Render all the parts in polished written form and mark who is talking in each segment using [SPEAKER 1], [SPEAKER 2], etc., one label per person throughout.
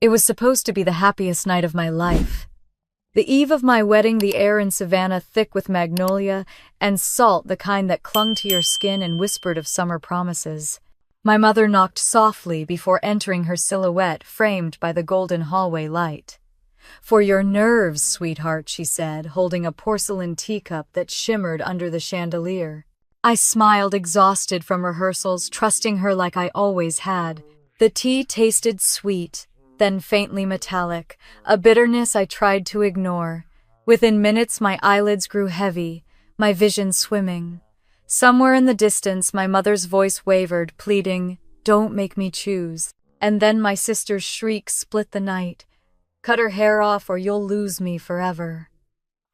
[SPEAKER 1] It was supposed to be the happiest night of my life. The eve of my wedding, the air in Savannah thick with magnolia and salt, the kind that clung to your skin and whispered of summer promises. My mother knocked softly before entering, her silhouette framed by the golden hallway light. "For your nerves, sweetheart," she said, holding a porcelain teacup that shimmered under the chandelier. I smiled, exhausted from rehearsals, trusting her like I always had. The tea tasted sweet, then faintly metallic, a bitterness I tried to ignore. Within minutes, my eyelids grew heavy, my vision swimming. Somewhere in the distance, my mother's voice wavered, pleading, "Don't make me choose." And then my sister's shriek split the night. "Cut her hair off or you'll lose me forever."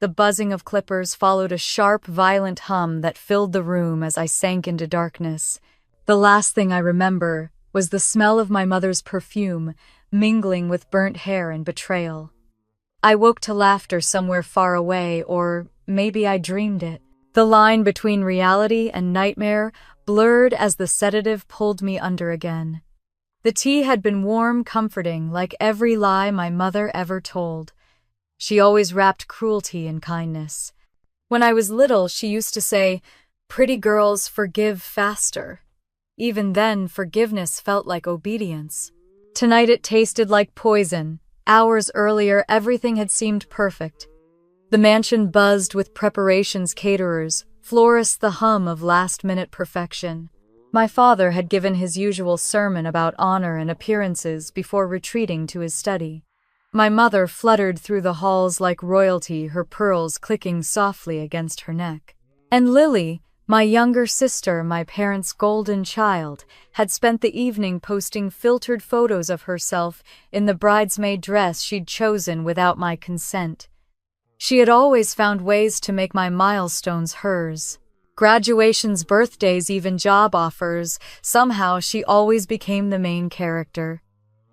[SPEAKER 1] The buzzing of clippers followed a sharp, violent hum that filled the room as I sank into darkness. The last thing I remember was the smell of my mother's perfume, mingling with burnt hair and betrayal. I woke to laughter somewhere far away, or maybe I dreamed it. The line between reality and nightmare blurred as the sedative pulled me under again. The tea had been warm, comforting, like every lie my mother ever told. She always wrapped cruelty in kindness. When I was little, she used to say, "Pretty girls forgive faster." Even then, forgiveness felt like obedience. Tonight it tasted like poison. Hours earlier, everything had seemed perfect. The mansion buzzed with preparations, caterers, florists, the hum of last-minute perfection. My father had given his usual sermon about honor and appearances before retreating to his study. My mother fluttered through the halls like royalty, her pearls clicking softly against her neck. And Lily, my younger sister, my parents' golden child, had spent the evening posting filtered photos of herself in the bridesmaid dress she'd chosen without my consent. She had always found ways to make my milestones hers. Graduations, birthdays, even job offers. Somehow she always became the main character.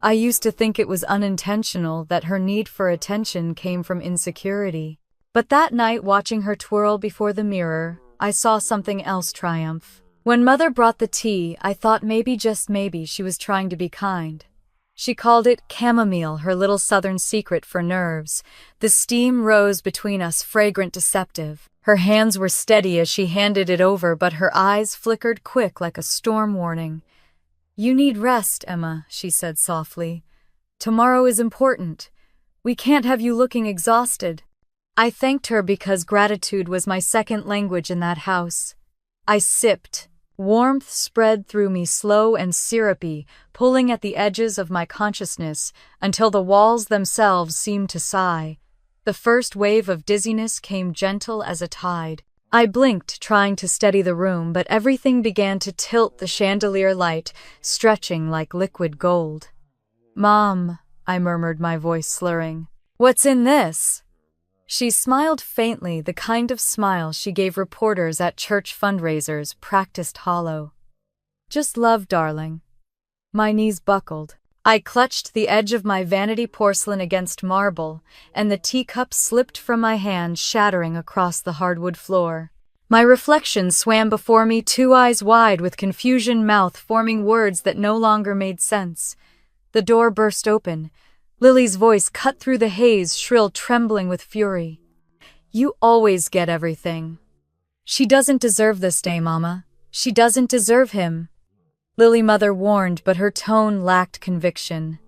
[SPEAKER 1] I used to think it was unintentional, that her need for attention came from insecurity. But that night, watching her twirl before the mirror, I saw something else triumph. When Mother brought the tea, I thought maybe, just maybe, she was trying to be kind. She called it chamomile, her little southern secret for nerves. The steam rose between us, fragrant, deceptive. Her hands were steady as she handed it over, but her eyes flickered quick like a storm warning. "You need rest, Emma," she said softly. "Tomorrow is important. We can't have you looking exhausted." I thanked her because gratitude was my second language in that house. I sipped. Warmth spread through me, slow and syrupy, pulling at the edges of my consciousness until the walls themselves seemed to sigh. The first wave of dizziness came gentle as a tide. I blinked, trying to steady the room, but everything began to tilt, the chandelier light stretching like liquid gold. "Mom," I murmured, my voice slurring. "What's in this?" She smiled faintly, the kind of smile she gave reporters at church fundraisers, practiced hollow. "Just love, darling." My knees buckled. I clutched the edge of my vanity porcelain against marble, and the teacup slipped from my hand, shattering across the hardwood floor. My reflection swam before me, two eyes wide with confusion, mouth forming words that no longer made sense. The door burst open. Lily's voice cut through the haze, shrill, trembling with fury. "You always get everything. She doesn't deserve this day, Mama. She doesn't deserve him." Lily Mother warned, but her tone lacked conviction.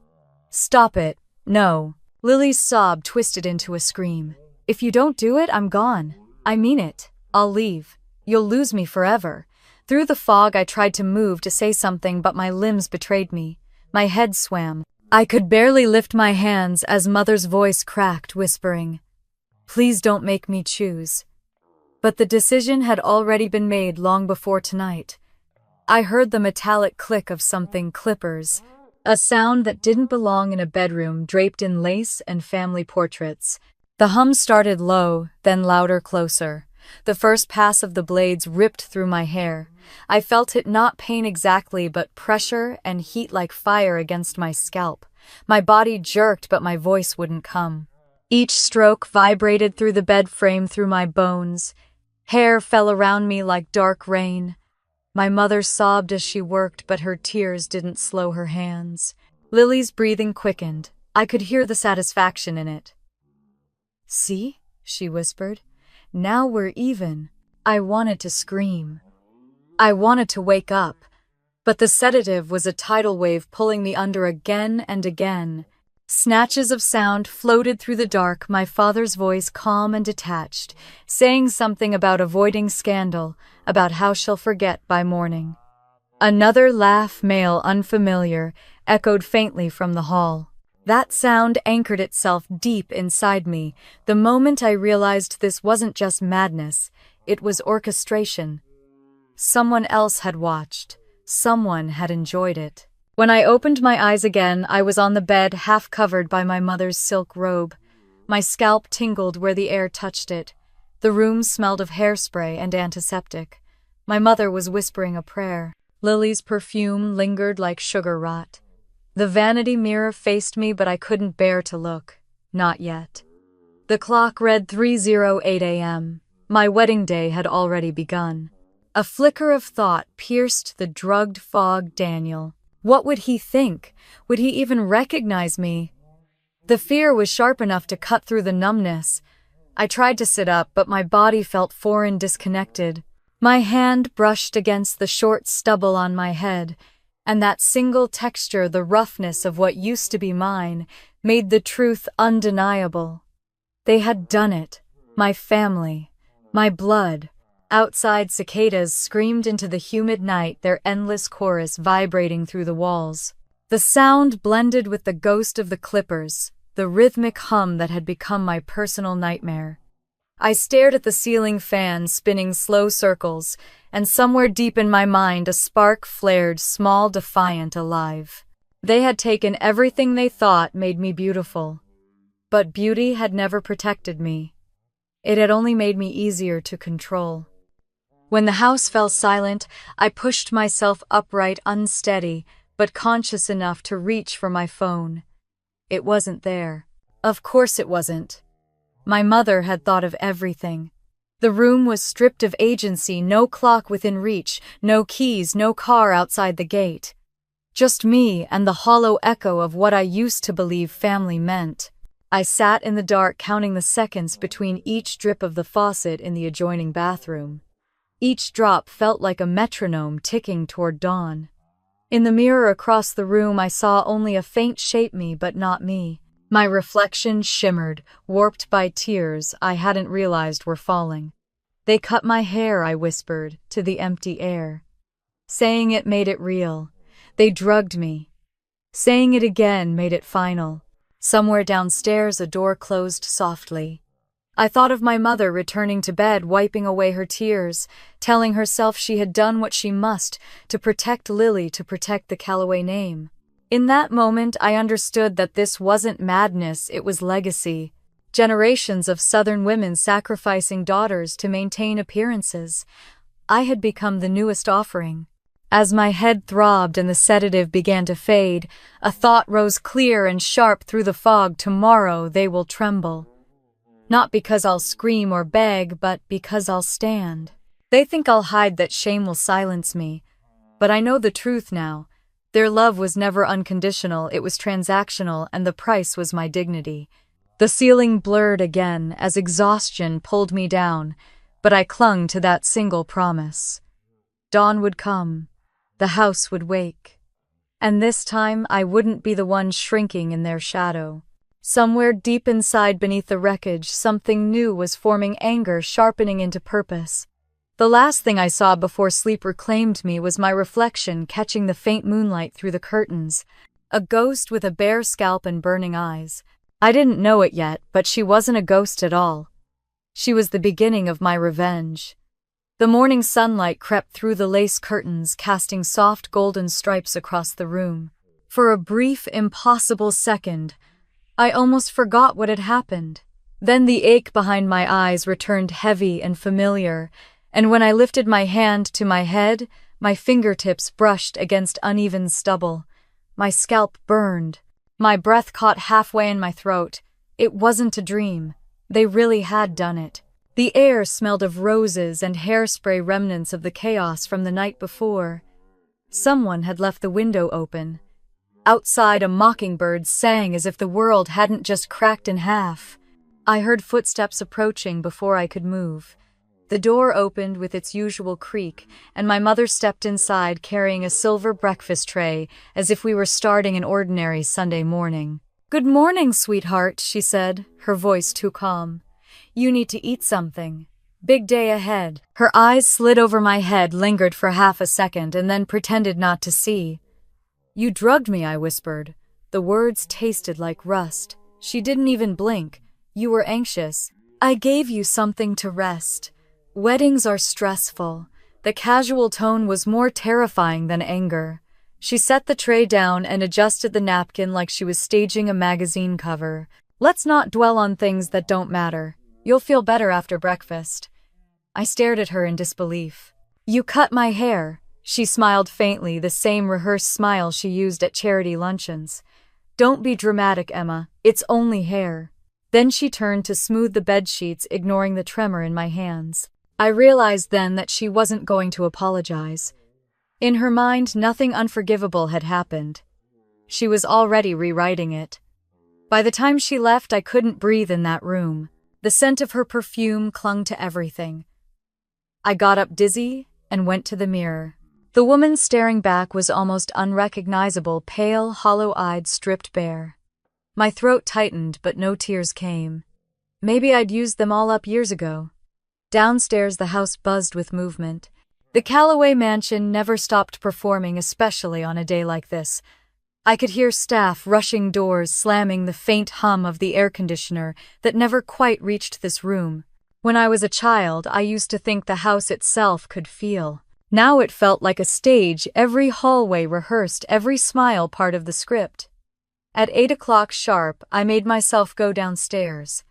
[SPEAKER 1] "Stop it. No." Lily's sob twisted into a scream. "If you don't do it, I'm gone. I mean it. I'll leave. You'll lose me forever." Through the fog, I tried to move, to say something, but my limbs betrayed me. My head swam. I could barely lift my hands as Mother's voice cracked, whispering, "Please don't make me choose." But the decision had already been made long before tonight. I heard the metallic click of something, clippers, a sound that didn't belong in a bedroom draped in lace and family portraits. The hum started low, then louder, closer. The first pass of the blades ripped through my hair. I felt it, not pain exactly, but pressure and heat like fire against my scalp. My body jerked, but my voice wouldn't come. Each stroke vibrated through the bed frame, through my bones. Hair fell around me like dark rain. My mother sobbed as she worked, but her tears didn't slow her hands. Lily's breathing quickened. I could hear the satisfaction in it. "See?" she whispered. "Now we're even." I wanted to scream. I wanted to wake up, but the sedative was a tidal wave pulling me under again and again. Snatches of sound floated through the dark, my father's voice calm and detached, saying something about avoiding scandal, about how she'll forget by morning. Another laugh, male unfamiliar, echoed faintly from the hall. That sound anchored itself deep inside me the moment I realized this wasn't just madness, it was orchestration. Someone else had watched. Someone had enjoyed it. When I opened my eyes again, I was on the bed, half covered by my mother's silk robe. My scalp tingled where the air touched it. The room smelled of hairspray and antiseptic. My mother was whispering a prayer. Lily's perfume lingered like sugar rot. The vanity mirror faced me, but I couldn't bear to look. Not yet. The clock read 3:08 a.m. My wedding day had already begun. A flicker of thought pierced the drugged fog. Daniel. What would he think? Would he even recognize me? The fear was sharp enough to cut through the numbness. I tried to sit up, but my body felt foreign, disconnected. My hand brushed against the short stubble on my head, and that single texture, the roughness of what used to be mine, made the truth undeniable. They had done it. My family. My blood. Outside, cicadas screamed into the humid night, their endless chorus vibrating through the walls. The sound blended with the ghost of the clippers, the rhythmic hum that had become my personal nightmare. I stared at the ceiling fan spinning slow circles, and somewhere deep in my mind a spark flared, small, defiant, alive. They had taken everything they thought made me beautiful. But beauty had never protected me. It had only made me easier to control. When the house fell silent, I pushed myself upright, unsteady, but conscious enough to reach for my phone. It wasn't there. Of course it wasn't. My mother had thought of everything. The room was stripped of agency, no clock within reach, no keys, no car outside the gate. Just me and the hollow echo of what I used to believe family meant. I sat in the dark, counting the seconds between each drip of the faucet in the adjoining bathroom. Each drop felt like a metronome ticking toward dawn. In the mirror across the room, I saw only a faint shape, me, but not me. My reflection shimmered, warped by tears I hadn't realized were falling. "They cut my hair," I whispered, to the empty air. Saying it made it real. They drugged me. Saying it again made it final. Somewhere downstairs, a door closed softly. I thought of my mother returning to bed, wiping away her tears, telling herself she had done what she must to protect Lily, to protect the Calloway name. In that moment, I understood that this wasn't madness, it was legacy. Generations of Southern women sacrificing daughters to maintain appearances. I had become the newest offering. As my head throbbed and the sedative began to fade, a thought rose clear and sharp through the fog. Tomorrow they will tremble. Not because I'll scream or beg, but because I'll stand. They think I'll hide, that shame will silence me. But I know the truth now. Their love was never unconditional, it was transactional, and the price was my dignity. The ceiling blurred again as exhaustion pulled me down, but I clung to that single promise. Dawn would come. The house would wake. And this time I wouldn't be the one shrinking in their shadow. Somewhere deep inside, beneath the wreckage, something new was forming, anger sharpening into purpose. The last thing I saw before sleep reclaimed me was my reflection catching the faint moonlight through the curtains. A ghost with a bare scalp and burning eyes. I didn't know it yet, but she wasn't a ghost at all. She was the beginning of my revenge. The morning sunlight crept through the lace curtains, casting soft golden stripes across the room. For a brief, impossible second, I almost forgot what had happened. Then the ache behind my eyes returned, heavy and familiar, and when I lifted my hand to my head, my fingertips brushed against uneven stubble. My scalp burned. My breath caught halfway in my throat. It wasn't a dream. They really had done it. The air smelled of roses and hairspray, remnants of the chaos from the night before. Someone had left the window open. Outside, a mockingbird sang as if the world hadn't just cracked in half. I heard footsteps approaching before I could move. The door opened with its usual creak, and my mother stepped inside carrying a silver breakfast tray as if we were starting an ordinary Sunday morning. "Good morning, sweetheart," she said, her voice too calm. "You need to eat something. Big day ahead." Her eyes slid over my head, lingered for half a second, and then pretended not to see. "You drugged me," I whispered. The words tasted like rust. She didn't even blink. "You were anxious. I gave you something to rest. Weddings are stressful." The casual tone was more terrifying than anger. She set the tray down and adjusted the napkin like she was staging a magazine cover. "Let's not dwell on things that don't matter. You'll feel better after breakfast." I stared at her in disbelief. "You cut my hair." She smiled faintly, the same rehearsed smile she used at charity luncheons. "Don't be dramatic, Emma. It's only hair." Then she turned to smooth the bedsheets, ignoring the tremor in my hands. I realized then that she wasn't going to apologize. In her mind, nothing unforgivable had happened. She was already rewriting it. By the time she left, I couldn't breathe in that room. The scent of her perfume clung to everything. I got up dizzy and went to the mirror. The woman staring back was almost unrecognizable, pale, hollow-eyed, stripped bare. My throat tightened, but no tears came. Maybe I'd used them all up years ago. Downstairs, the house buzzed with movement. The Calloway mansion never stopped performing, especially on a day like this. I could hear staff rushing doors, slamming the faint hum of the air conditioner that never quite reached this room. When I was a child, I used to think the house itself could feel. Now it felt like a stage, every hallway rehearsed, every smile part of the script. At 8 o'clock sharp, I made myself go downstairs.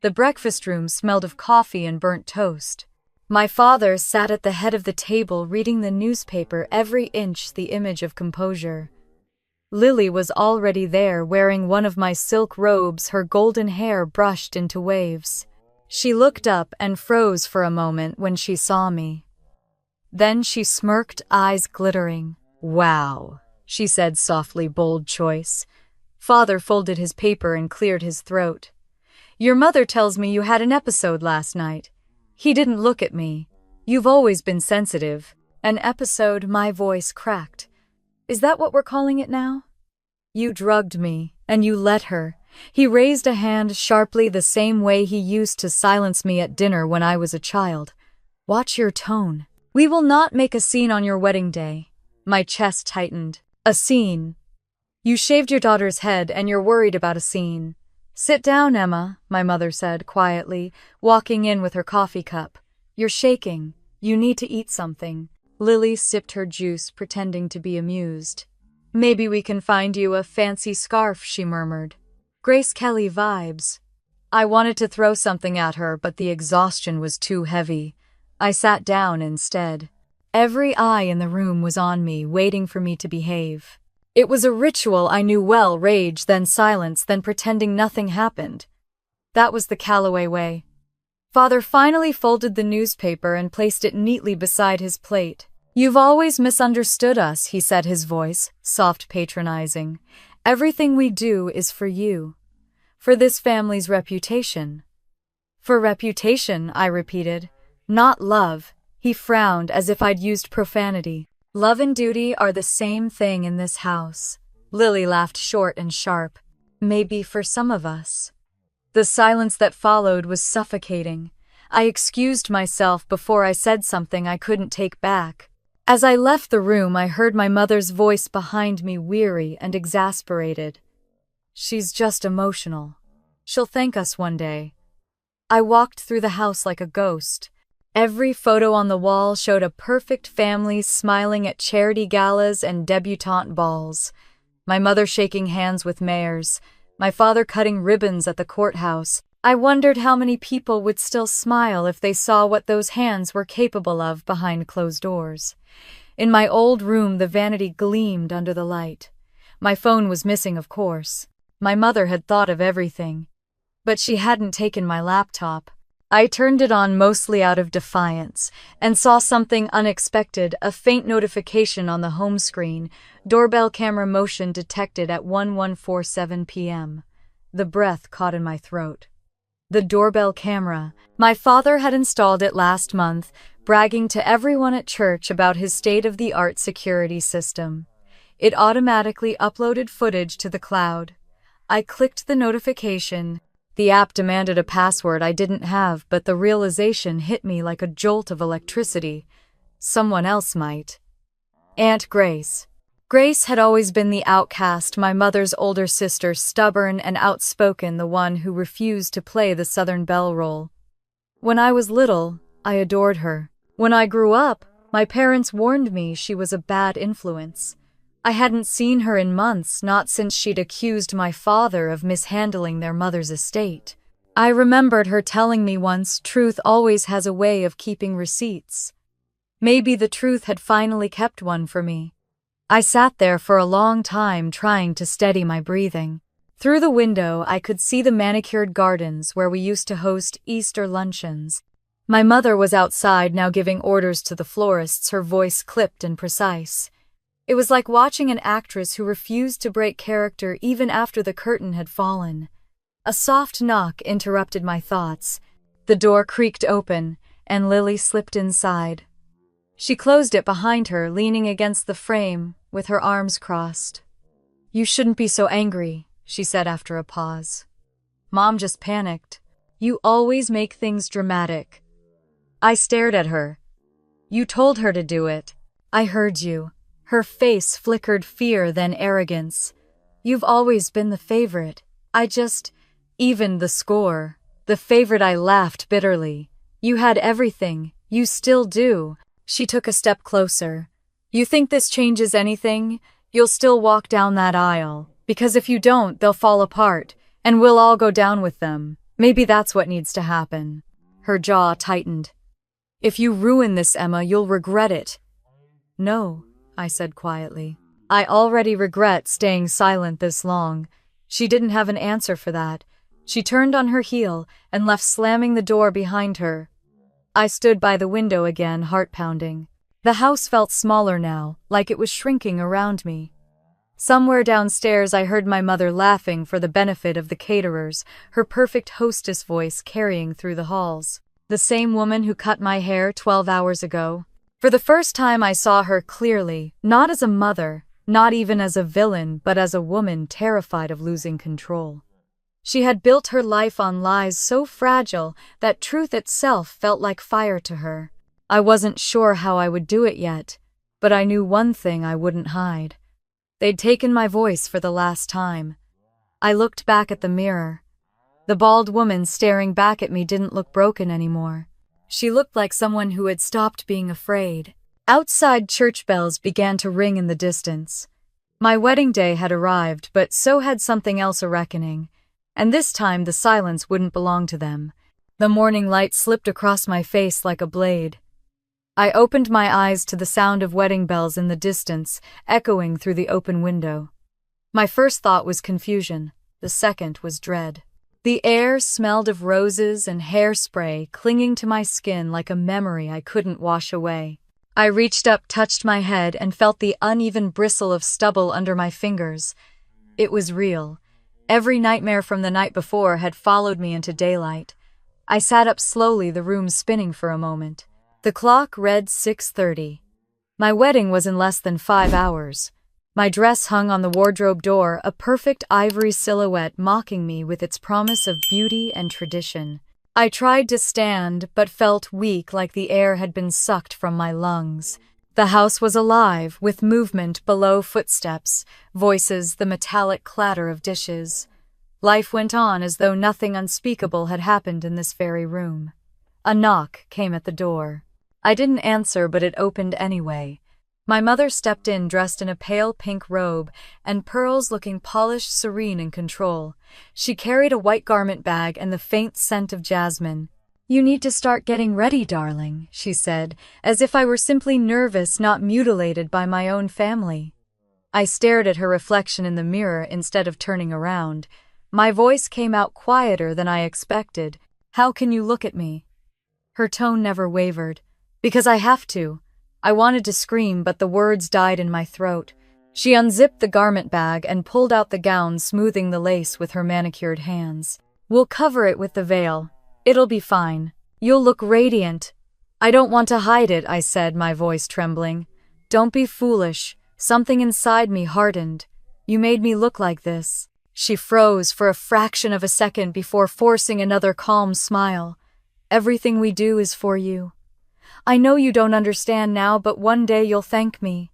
[SPEAKER 1] The breakfast room smelled of coffee and burnt toast. My father sat at the head of the table reading the newspaper, every inch the image of composure. Lily was already there, wearing one of my silk robes, her golden hair brushed into waves. She looked up and froze for a moment when she saw me. Then she smirked, eyes glittering. "Wow," she said softly, bold choice. Father folded his paper and cleared his throat. "Your mother tells me you had an episode last night." He didn't look at me. "You've always been sensitive." "An episode," my voice cracked. "Is that what we're calling it now?" "You drugged me, and you let her." He raised a hand sharply, the same way he used to silence me at dinner when I was a child. "Watch your tone. We will not make a scene on your wedding day." My chest tightened. "A scene? You shaved your daughter's head and you're worried about a scene." "Sit down, Emma," my mother said quietly, walking in with her coffee cup. "You're shaking. You need to eat something." Lily sipped her juice, pretending to be amused. "Maybe we can find you a fancy scarf," she murmured. "Grace Kelly vibes." I wanted to throw something at her, but the exhaustion was too heavy. I sat down instead. Every eye in the room was on me, waiting for me to behave. It was a ritual I knew well: rage, then silence, then pretending nothing happened. That was the Calloway way. Father finally folded the newspaper and placed it neatly beside his plate. "You've always misunderstood us," he said, his voice soft, patronizing. "Everything we do is for you. For this family's reputation." "For reputation," I repeated. "Not love." He frowned as if I'd used profanity. "Love and duty are the same thing in this house." Lily laughed short and sharp. "Maybe for some of us." The silence that followed was suffocating. I excused myself before I said something I couldn't take back. As I left the room, I heard my mother's voice behind me, weary and exasperated. "She's just emotional. She'll thank us one day." I walked through the house like a ghost. Every photo on the wall showed a perfect family smiling at charity galas and debutante balls. My mother shaking hands with mayors, my father cutting ribbons at the courthouse. I wondered how many people would still smile if they saw what those hands were capable of behind closed doors. In my old room, the vanity gleamed under the light. My phone was missing, of course. My mother had thought of everything. But she hadn't taken my laptop. I turned it on mostly out of defiance and saw something unexpected, a faint notification on the home screen. Doorbell camera motion detected at 11:47 p.m. The breath caught in my throat. The doorbell camera. My father had installed it last month, bragging to everyone at church about his state-of-the-art security system. It automatically uploaded footage to the cloud. I clicked the notification. The app demanded a password I didn't have, but the realization hit me like a jolt of electricity. Someone else might. Aunt Grace. Grace had always been the outcast, my mother's older sister, stubborn and outspoken, the one who refused to play the Southern belle role. When I was little, I adored her. When I grew up, my parents warned me she was a bad influence. I hadn't seen her in months, not since she'd accused my father of mishandling their mother's estate. I remembered her telling me once, truth always has a way of keeping receipts. Maybe the truth had finally kept one for me. I sat there for a long time trying to steady my breathing. Through the window, I could see the manicured gardens where we used to host Easter luncheons. My mother was outside now giving orders to the florists, her voice clipped and precise. It was like watching an actress who refused to break character even after the curtain had fallen. A soft knock interrupted my thoughts. The door creaked open, and Lily slipped inside. She closed it behind her, leaning against the frame, with her arms crossed. "You shouldn't be so angry," she said after a pause. "Mom just panicked. You always make things dramatic." I stared at her. "You told her to do it." "I heard you." Her face flickered fear, then arrogance. "You've always been the favorite. I just evened the score." "The favorite?" I laughed bitterly. "You had everything. You still do." She took a step closer. "You think this changes anything? You'll still walk down that aisle. Because if you don't, they'll fall apart, and we'll all go down with them. Maybe that's what needs to happen." Her jaw tightened. "If you ruin this, Emma, you'll regret it." "No," I said quietly. "I already regret staying silent this long." She didn't have an answer for that. She turned on her heel and left, slamming the door behind her. I stood by the window again, heart pounding. The house felt smaller now, like it was shrinking around me. Somewhere downstairs I heard my mother laughing for the benefit of the caterers, her perfect hostess voice carrying through the halls. The same woman who cut my hair 12 hours ago. For the first time I saw her clearly, not as a mother, not even as a villain, but as a woman terrified of losing control. She had built her life on lies so fragile that truth itself felt like fire to her. I wasn't sure how I would do it yet, but I knew one thing I wouldn't hide. They'd taken my voice for the last time. I looked back at the mirror. The bald woman staring back at me didn't look broken anymore. She looked like someone who had stopped being afraid. Outside, church bells began to ring in the distance. My wedding day had arrived, but so had something else, a reckoning. And this time the silence wouldn't belong to them. The morning light slipped across my face like a blade. I opened my eyes to the sound of wedding bells in the distance, echoing through the open window. My first thought was confusion. The second was dread. The air smelled of roses and hairspray, clinging to my skin like a memory I couldn't wash away. I reached up, touched my head, and felt the uneven bristle of stubble under my fingers. It was real. Every nightmare from the night before had followed me into daylight. I sat up slowly, the room spinning for a moment. The clock read 6:30. My wedding was in less than 5 hours. My dress hung on the wardrobe door, a perfect ivory silhouette mocking me with its promise of beauty and tradition. I tried to stand, but felt weak, like the air had been sucked from my lungs. The house was alive, with movement below, footsteps, voices, the metallic clatter of dishes. Life went on as though nothing unspeakable had happened in this very room. A knock came at the door. I didn't answer, but it opened anyway. My mother stepped in, dressed in a pale pink robe and pearls, looking polished, serene, in control. She carried a white garment bag and the faint scent of jasmine. "You need to start getting ready, darling," she said, as if I were simply nervous, not mutilated by my own family. I stared at her reflection in the mirror instead of turning around. My voice came out quieter than I expected. How can you look at me? Her tone never wavered. Because I have to. I wanted to scream, but the words died in my throat. She unzipped the garment bag and pulled out the gown, smoothing the lace with her manicured hands. We'll cover it with the veil. It'll be fine. You'll look radiant. I don't want to hide it, I said, my voice trembling. Don't be foolish. Something inside me hardened. You made me look like this. She froze for a fraction of a second before forcing another calm smile. Everything we do is for you. I know you don't understand now, but one day you'll thank me.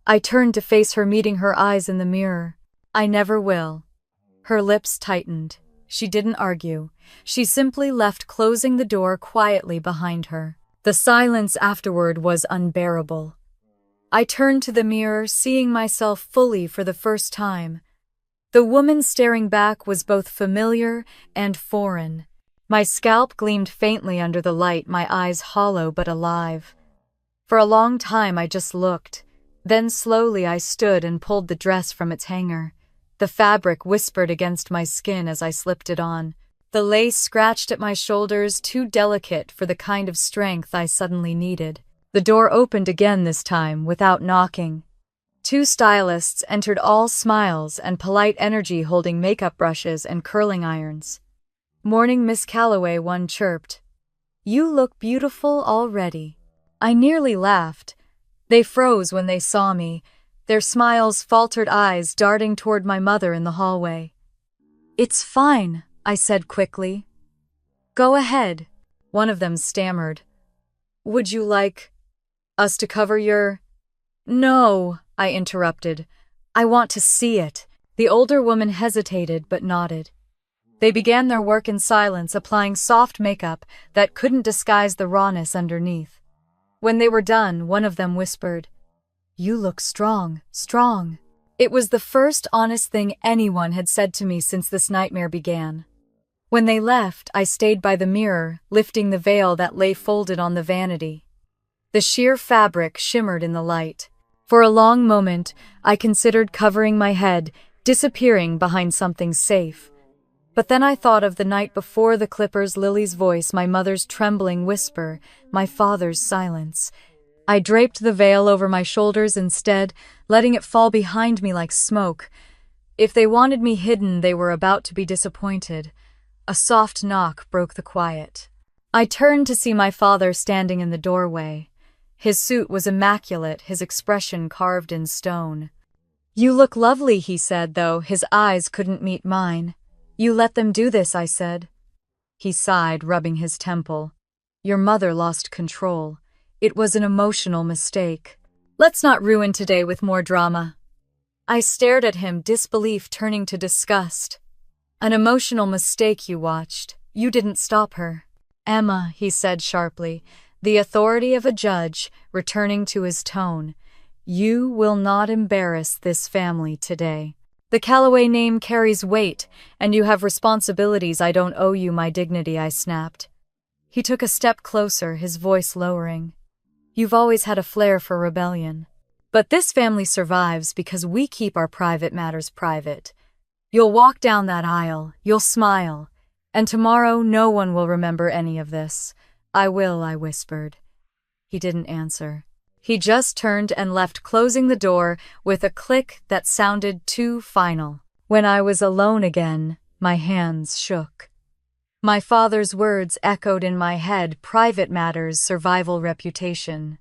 [SPEAKER 1] I turned to face her, meeting her eyes in the mirror. I never will. Her lips tightened. She didn't argue. She simply left, closing the door quietly behind her. The silence afterward was unbearable. I turned to the mirror, seeing myself fully for the first time. The woman staring back was both familiar and foreign. My scalp gleamed faintly under the light, my eyes hollow but alive. For a long time I just looked. Then slowly I stood and pulled the dress from its hanger. The fabric whispered against my skin as I slipped it on. The lace scratched at my shoulders, too delicate for the kind of strength I suddenly needed. The door opened again, this time without knocking. Two stylists entered, all smiles and polite energy, holding makeup brushes and curling irons. "Morning, Miss Calloway," one chirped. "You look beautiful already." I nearly laughed. They froze when they saw me, their smiles faltered eyes darting toward my mother in the hallway. "It's fine," I said quickly. "Go ahead," one of them stammered. "Would you like us to cover your—" "No," I interrupted. "I want to see it." The older woman hesitated but nodded. They began their work in silence, applying soft makeup that couldn't disguise the rawness underneath. When they were done, one of them whispered, "You look strong, strong." It was the first honest thing anyone had said to me since this nightmare began. When they left, I stayed by the mirror, lifting the veil that lay folded on the vanity. The sheer fabric shimmered in the light. For a long moment, I considered covering my head, disappearing behind something safe. But then I thought of the night before, the clippers, Lily's voice, my mother's trembling whisper, my father's silence. I draped the veil over my shoulders instead, letting it fall behind me like smoke. If they wanted me hidden, they were about to be disappointed. A soft knock broke the quiet. I turned to see my father standing in the doorway. His suit was immaculate, his expression carved in stone. "You look lovely," he said, though his eyes couldn't meet mine. "You let them do this," I said. He sighed, rubbing his temple. "Your mother lost control. It was an emotional mistake. Let's not ruin today with more drama." I stared at him, disbelief turning to disgust. "An emotional mistake you watched. You didn't stop her." "Emma," he said sharply, the authority of a judge returning to his tone, "you will not embarrass this family today. The Calloway name carries weight, and you have responsibilities. I don't owe you my dignity," I snapped. He took a step closer, his voice lowering. "You've always had a flair for rebellion. But this family survives because we keep our private matters private. You'll walk down that aisle, you'll smile, and tomorrow no one will remember any of this." "I will," I whispered. He didn't answer. He just turned and left, closing the door with a click that sounded too final. When I was alone again, my hands shook. My father's words echoed in my head: private matters, survival, reputation.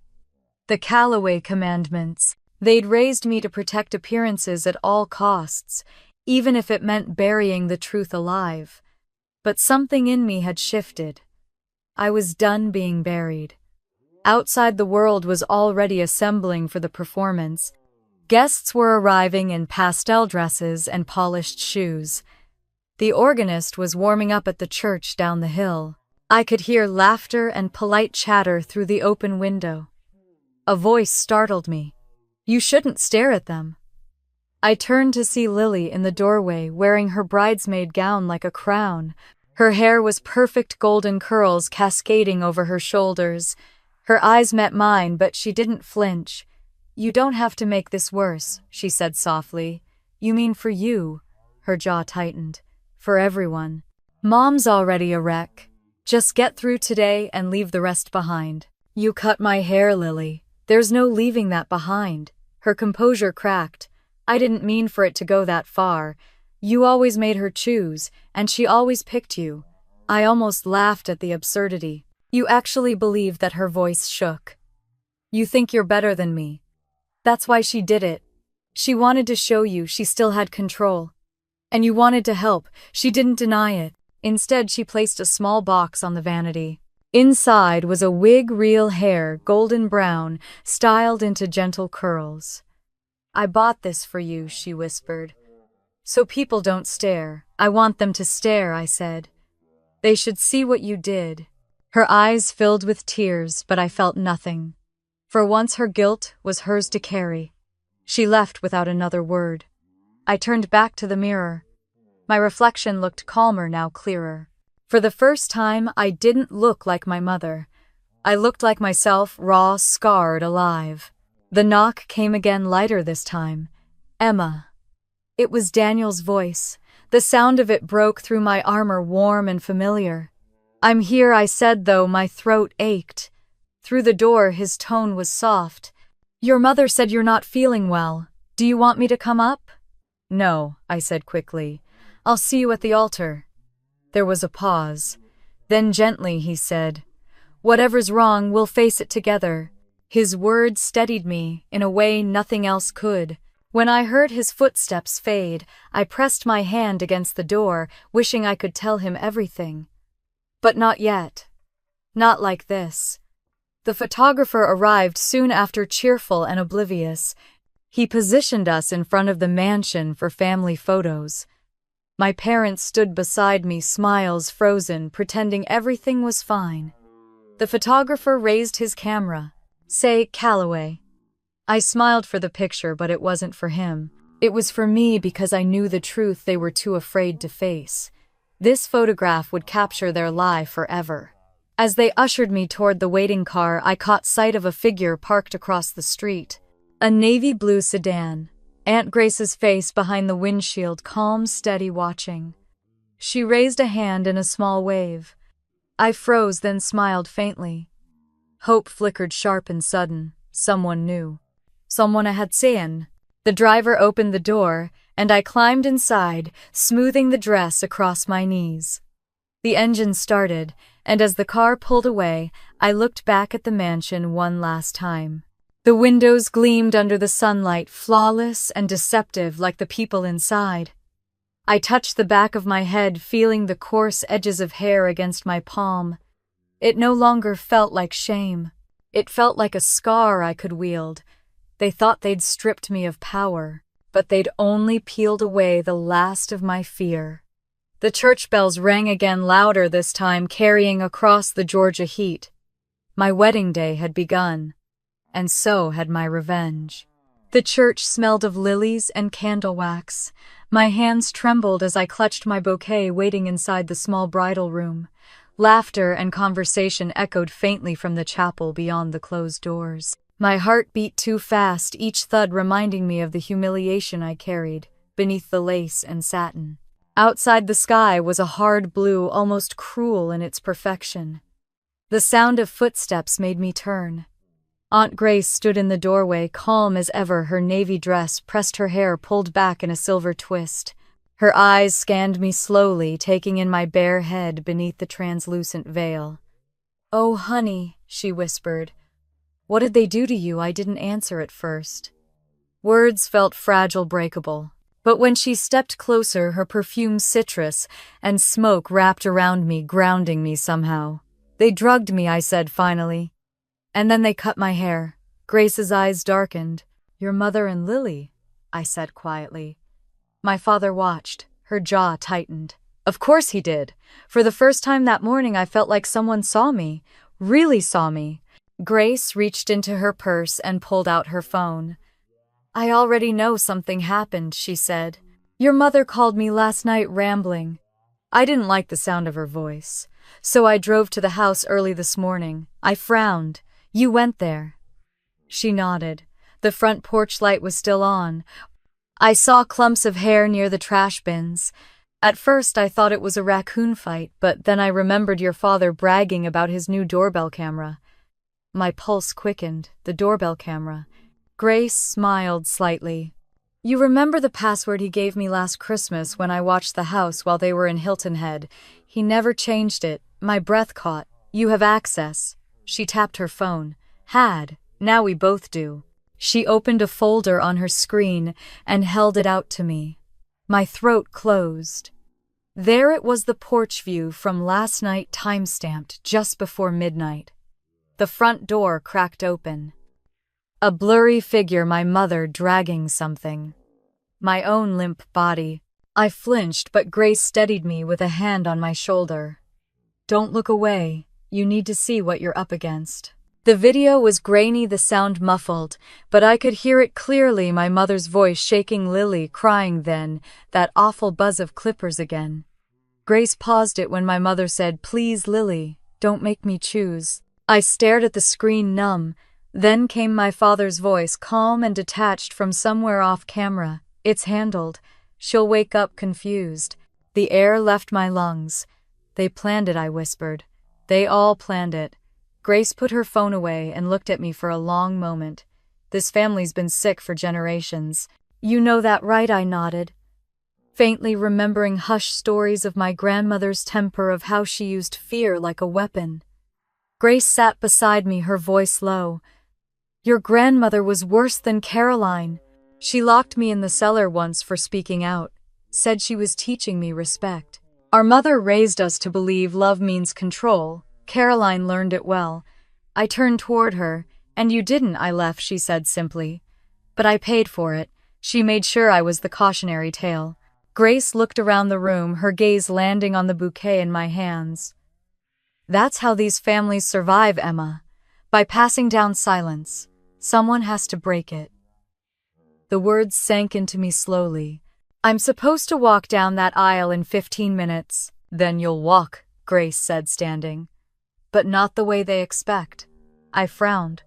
[SPEAKER 1] The Calloway commandments. They'd raised me to protect appearances at all costs, even if it meant burying the truth alive. But something in me had shifted. I was done being buried. Outside, the world was already assembling for the performance. Guests were arriving in pastel dresses and polished shoes. The organist was warming up at the church down the hill. I could hear laughter and polite chatter through the open window. A voice startled me. "You shouldn't stare at them." I turned to see Lily in the doorway, wearing her bridesmaid gown like a crown. Her hair was perfect golden curls cascading over her shoulders. Her eyes met mine, but she didn't flinch. "You don't have to make this worse," she said softly. "You mean for you?" Her jaw tightened. "For everyone. Mom's already a wreck." Just get through today and leave the rest behind. You cut my hair, Lily. There's no leaving that behind. Her composure cracked. I didn't mean for it to go that far. You always made her choose, and she always picked you. I almost laughed at the absurdity. You actually believe that her voice shook. You think you're better than me. That's why she did it. She wanted to show you she still had control. And you wanted to help. She didn't deny it. Instead, she placed a small box on the vanity. Inside was a wig, real hair, golden brown, styled into gentle curls. I bought this for you, she whispered. So people don't stare. I want them to stare, I said. They should see what you did. Her eyes filled with tears, but I felt nothing. For once her guilt was hers to carry. She left without another word. I turned back to the mirror. My reflection looked calmer, now clearer. For the first time, I didn't look like my mother. I looked like myself, raw, scarred, alive. The knock came again, lighter this time. Emma. It was Daniel's voice. The sound of it broke through my armor, warm and familiar. I'm here, I said, though my throat ached. Through the door, his tone was soft. Your mother said you're not feeling well. Do you want me to come up? No, I said quickly. I'll see you at the altar. There was a pause. Then gently he said, Whatever's wrong, we'll face it together. His words steadied me in a way nothing else could. When I heard his footsteps fade, I pressed my hand against the door, wishing I could tell him everything. But not yet. Not like this. The photographer arrived soon after, cheerful and oblivious. He positioned us in front of the mansion for family photos. My parents stood beside me, smiles frozen, pretending everything was fine. The photographer raised his camera. Say, Calloway. I smiled for the picture, but it wasn't for him. It was for me because I knew the truth they were too afraid to face. This photograph would capture their lie forever. As they ushered me toward the waiting car, I caught sight of a figure parked across the street. A navy blue sedan. Aunt Grace's face behind the windshield, calm, steady, watching. She raised a hand in a small wave. I froze, then smiled faintly. Hope flickered sharp and sudden. Someone knew. Someone I had seen. The driver opened the door, and I climbed inside, smoothing the dress across my knees. The engine started, and as the car pulled away, I looked back at the mansion one last time. The windows gleamed under the sunlight, flawless and deceptive like the people inside. I touched the back of my head, feeling the coarse edges of hair against my palm. It no longer felt like shame. It felt like a scar I could wield. They thought they'd stripped me of power, but they'd only peeled away the last of my fear. The church bells rang again, louder this time, carrying across the Georgia heat. My wedding day had begun. And so had my revenge. The church smelled of lilies and candle wax. My hands trembled as I clutched my bouquet, waiting inside the small bridal room. Laughter and conversation echoed faintly from the chapel beyond the closed doors. My heart beat too fast, each thud reminding me of the humiliation I carried beneath the lace and satin. Outside, the sky was a hard blue, almost cruel in its perfection. The sound of footsteps made me turn. Aunt Grace stood in the doorway, calm as ever, her navy dress pressed, her hair pulled back in a silver twist. Her eyes scanned me slowly, taking in my bare head beneath the translucent veil. "Oh, honey," she whispered. "What did they do to you?" I didn't answer at first. Words felt fragile, breakable. But when she stepped closer, her perfume citrus and smoke wrapped around me, grounding me somehow. "They drugged me," I said finally. "And then they cut my hair." Grace's eyes darkened. "Your mother and Lily," I said quietly. My father watched. Her jaw tightened. Of course he did. For the first time that morning, I felt like someone saw me. Really saw me. Grace reached into her purse and pulled out her phone. "I already know something happened," she said. "Your mother called me last night rambling." I didn't like the sound of her voice. So I drove to the house early this morning. I frowned. "You went there." She nodded. The front porch light was still on. I saw clumps of hair near the trash bins. At first I thought it was a raccoon fight, but then I remembered your father bragging about his new doorbell camera. My pulse quickened. The doorbell camera. Grace smiled slightly. You remember the password he gave me last Christmas when I watched the house while they were in Hilton Head? He never changed it. My breath caught. You have access. She tapped her phone. Had. Now we both do. She opened a folder on her screen and held it out to me. My throat closed. There it was, the porch view from last night, time-stamped just before midnight. The front door cracked open. A blurry figure, my mother dragging something. My own limp body. I flinched, but Grace steadied me with a hand on my shoulder. Don't look away. You need to see what you're up against. The video was grainy, the sound muffled, but I could hear it clearly, my mother's voice shaking, Lily crying, then that awful buzz of clippers again. Grace paused it when my mother said, Please, Lily, don't make me choose. I stared at the screen, numb. Then came my father's voice, calm and detached from somewhere off camera. It's handled. She'll wake up confused. The air left my lungs. They planned it, I whispered. They all planned it. Grace put her phone away and looked at me for a long moment. This family's been sick for generations. You know that, right? I nodded, faintly remembering hushed stories of my grandmother's temper, of how she used fear like a weapon. Grace sat beside me, her voice low. Your grandmother was worse than Caroline. She locked me in the cellar once for speaking out, said she was teaching me respect. Our mother raised us to believe love means control. Caroline learned it well. I turned toward her. And you didn't, I left, she said simply. But I paid for it. She made sure I was the cautionary tale. Grace looked around the room, her gaze landing on the bouquet in my hands. That's how these families survive, Emma. By passing down silence. Someone has to break it. The words sank into me slowly. I'm supposed to walk down that aisle in 15 minutes. Then you'll walk, Grace said, standing. But not the way they expect. I frowned.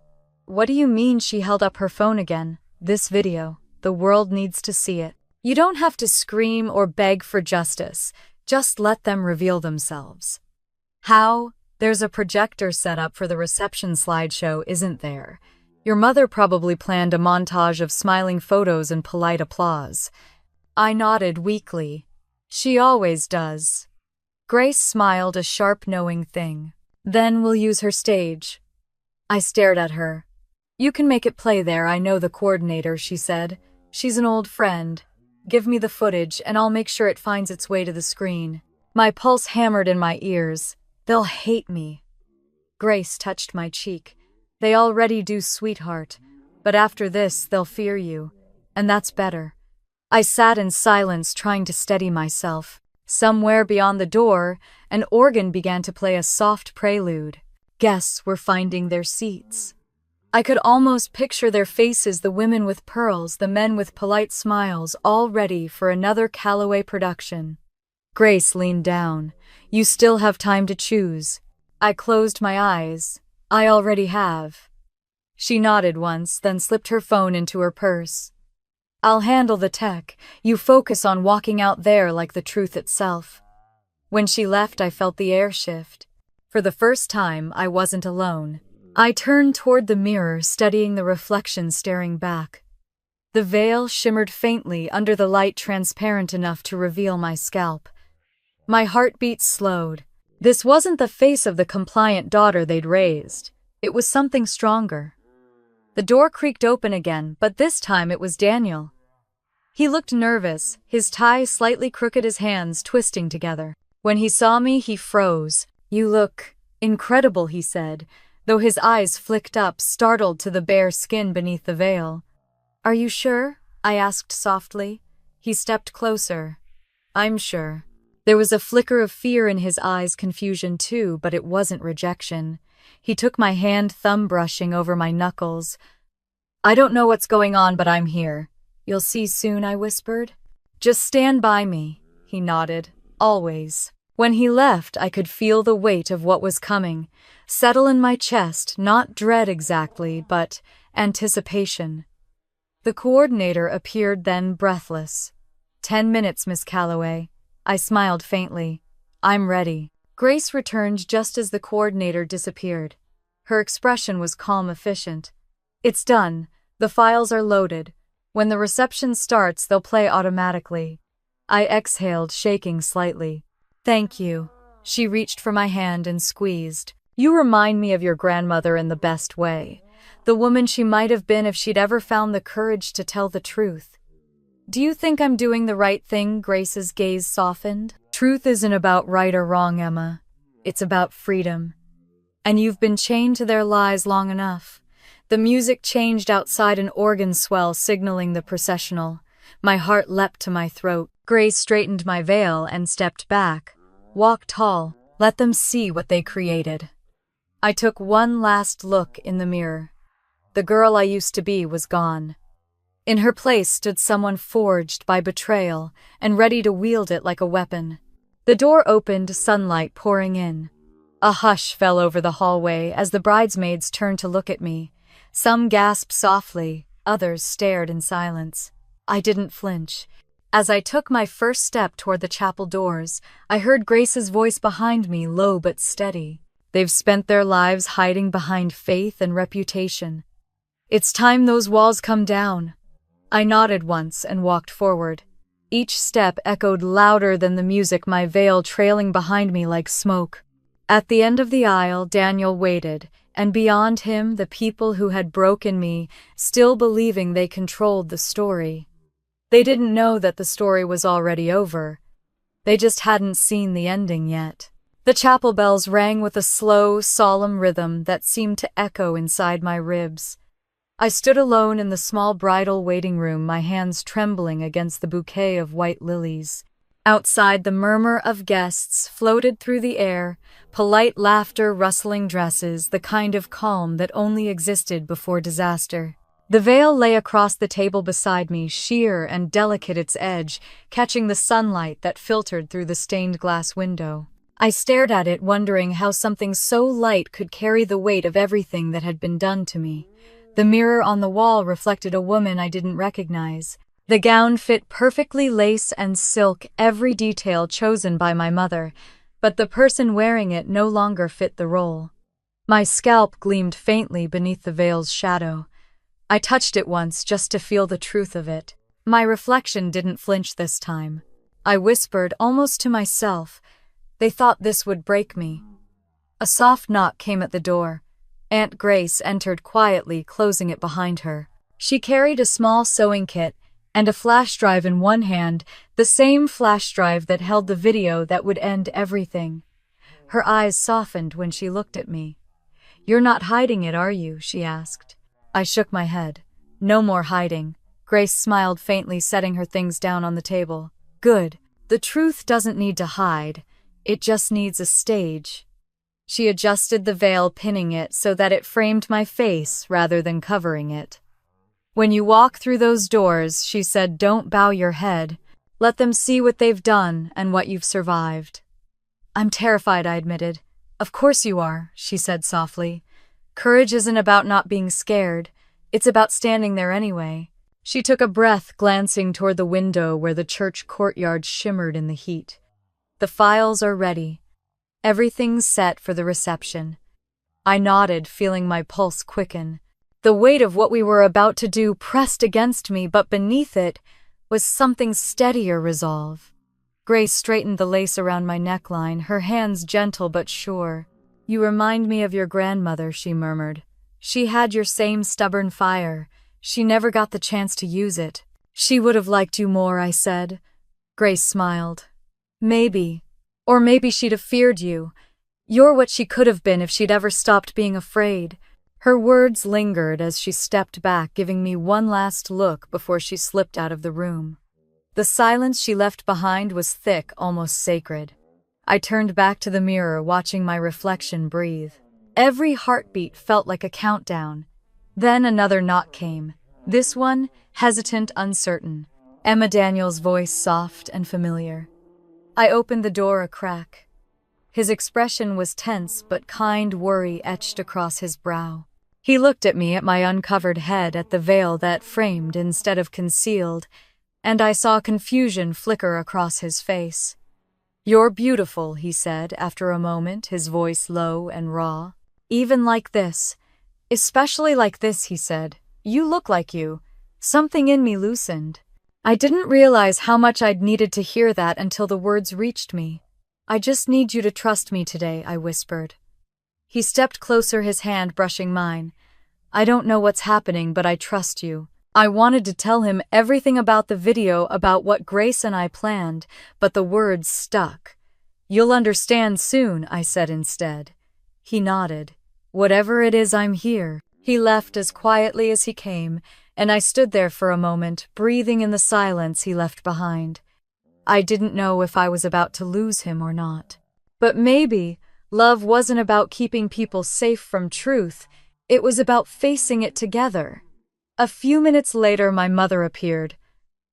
[SPEAKER 1] What do you mean? She held up her phone again. This video. The world needs to see it. You don't have to scream or beg for justice. Just let them reveal themselves. How? There's a projector set up for the reception slideshow, isn't there? Your mother probably planned a montage of smiling photos and polite applause. I nodded weakly. She always does. Grace smiled, a sharp, knowing thing. Then we'll use her stage. I stared at her. You can make it play there. I know the coordinator, she said. She's an old friend. Give me the footage and I'll make sure it finds its way to the screen. My pulse hammered in my ears. They'll hate me. Grace touched my cheek. They already do, sweetheart. But after this, they'll fear you. And that's better. I sat in silence, trying to steady myself. Somewhere beyond the door, an organ began to play a soft prelude. Guests were finding their seats. I could almost picture their faces, the women with pearls, the men with polite smiles, all ready for another Calloway production. Grace leaned down. You still have time to choose. I closed my eyes. I already have. She nodded once, then slipped her phone into her purse. I'll handle the tech. You focus on walking out there like the truth itself. When she left, I felt the air shift. For the first time, I wasn't alone. I turned toward the mirror, studying the reflection staring back. The veil shimmered faintly under the light, transparent enough to reveal my scalp. My heartbeat slowed. This wasn't the face of the compliant daughter they'd raised. It was something stronger. The door creaked open again, but this time it was Daniel. He looked nervous, his tie slightly crooked, his hands twisting together. When he saw me, he froze. You look incredible, he said, though his eyes flicked up, startled to the bare skin beneath the veil. Are you sure? I asked softly. He stepped closer. I'm sure. There was a flicker of fear in his eyes, confusion too, but it wasn't rejection. He took my hand, thumb brushing over my knuckles. I don't know what's going on, but I'm here. You'll see soon, I whispered. Just stand by me, he nodded. Always. When he left, I could feel the weight of what was coming, settle in my chest, not dread exactly, but anticipation. The coordinator appeared then, breathless. 10 minutes, Miss Calloway. I smiled faintly. I'm ready. Grace returned just as the coordinator disappeared. Her expression was calm, efficient. It's done. The files are loaded. When the reception starts, they'll play automatically. I exhaled, shaking slightly. Thank you. She reached for my hand and squeezed. You remind me of your grandmother in the best way. The woman she might have been if she'd ever found the courage to tell the truth. Do you think I'm doing the right thing? Grace's gaze softened. Truth isn't about right or wrong, Emma. It's about freedom. And you've been chained to their lies long enough. The music changed outside, an organ swell signaling the processional. My heart leapt to my throat. Grace straightened my veil and stepped back. Walk tall. Let them see what they created. I took one last look in the mirror. The girl I used to be was gone. In her place stood someone forged by betrayal and ready to wield it like a weapon. The door opened, sunlight pouring in. A hush fell over the hallway as the bridesmaids turned to look at me. Some gasped softly, others stared in silence. I didn't flinch. As I took my first step toward the chapel doors, I heard Grace's voice behind me, low but steady. They've spent their lives hiding behind faith and reputation. It's time those walls come down. I nodded once and walked forward. Each step echoed louder than the music, my veil trailing behind me like smoke. At the end of the aisle, Daniel waited, and beyond him, the people who had broken me, still believing they controlled the story. They didn't know that the story was already over. They just hadn't seen the ending yet. The chapel bells rang with a slow, solemn rhythm that seemed to echo inside my ribs. I stood alone in the small bridal waiting room, my hands trembling against the bouquet of white lilies. Outside, the murmur of guests floated through the air, polite laughter, rustling dresses, the kind of calm that only existed before disaster. The veil lay across the table beside me, sheer and delicate its edge, catching the sunlight that filtered through the stained glass window. I stared at it, wondering how something so light could carry the weight of everything that had been done to me. The mirror on the wall reflected a woman I didn't recognize. The gown fit perfectly, lace and silk, every detail chosen by my mother, but the person wearing it no longer fit the role. My scalp gleamed faintly beneath the veil's shadow. I touched it once just to feel the truth of it. My reflection didn't flinch this time. I whispered, almost to myself, they thought this would break me. A soft knock came at the door. Aunt Grace entered quietly, closing it behind her. She carried a small sewing kit and a flash drive in one hand, the same flash drive that held the video that would end everything. Her eyes softened when she looked at me. "You're not hiding it, are you?" she asked. I shook my head. "No more hiding." Grace smiled faintly, setting her things down on the table. "Good. The truth doesn't need to hide. It just needs a stage." She adjusted the veil, pinning it so that it framed my face rather than covering it. "When you walk through those doors," she said, "don't bow your head. Let them see what they've done and what you've survived." "I'm terrified," I admitted. "Of course you are," she said softly. "Courage isn't about not being scared. It's about standing there anyway." She took a breath, glancing toward the window where the church courtyard shimmered in the heat. "The files are ready. Everything's set for the reception." I nodded, feeling my pulse quicken. The weight of what we were about to do pressed against me, but beneath it was something steadier, resolve. Grace straightened the lace around my neckline, her hands gentle but sure. "You remind me of your grandmother," she murmured. "She had your same stubborn fire. She never got the chance to use it." "She would have liked you more," I said. Grace smiled. "Maybe. Or maybe she'd have feared you. You're what she could have been if she'd ever stopped being afraid." Her words lingered as she stepped back, giving me one last look before she slipped out of the room. The silence she left behind was thick, almost sacred. I turned back to the mirror, watching my reflection breathe. Every heartbeat felt like a countdown. Then another knock came. This one, hesitant, uncertain. Emma Daniel's voice, soft and familiar. I opened the door a crack. His expression was tense, but kind worry etched across his brow. He looked at me, at my uncovered head, at the veil that framed instead of concealed, and I saw confusion flicker across his face. "You're beautiful," he said after a moment, his voice low and raw. "Even like this. Especially like this," he said. "You look like you." Something in me loosened. I didn't realize how much I'd needed to hear that until the words reached me. "I just need you to trust me today," I whispered. He stepped closer, his hand brushing mine. "I don't know what's happening, but I trust you." I wanted to tell him everything about the video, about what Grace and I planned, but the words stuck. "You'll understand soon," I said instead. He nodded. "Whatever it is, I'm here." He left as quietly as he came, and I stood there for a moment, breathing in the silence he left behind. I didn't know if I was about to lose him or not. But maybe love wasn't about keeping people safe from truth. It was about facing it together. A few minutes later, my mother appeared.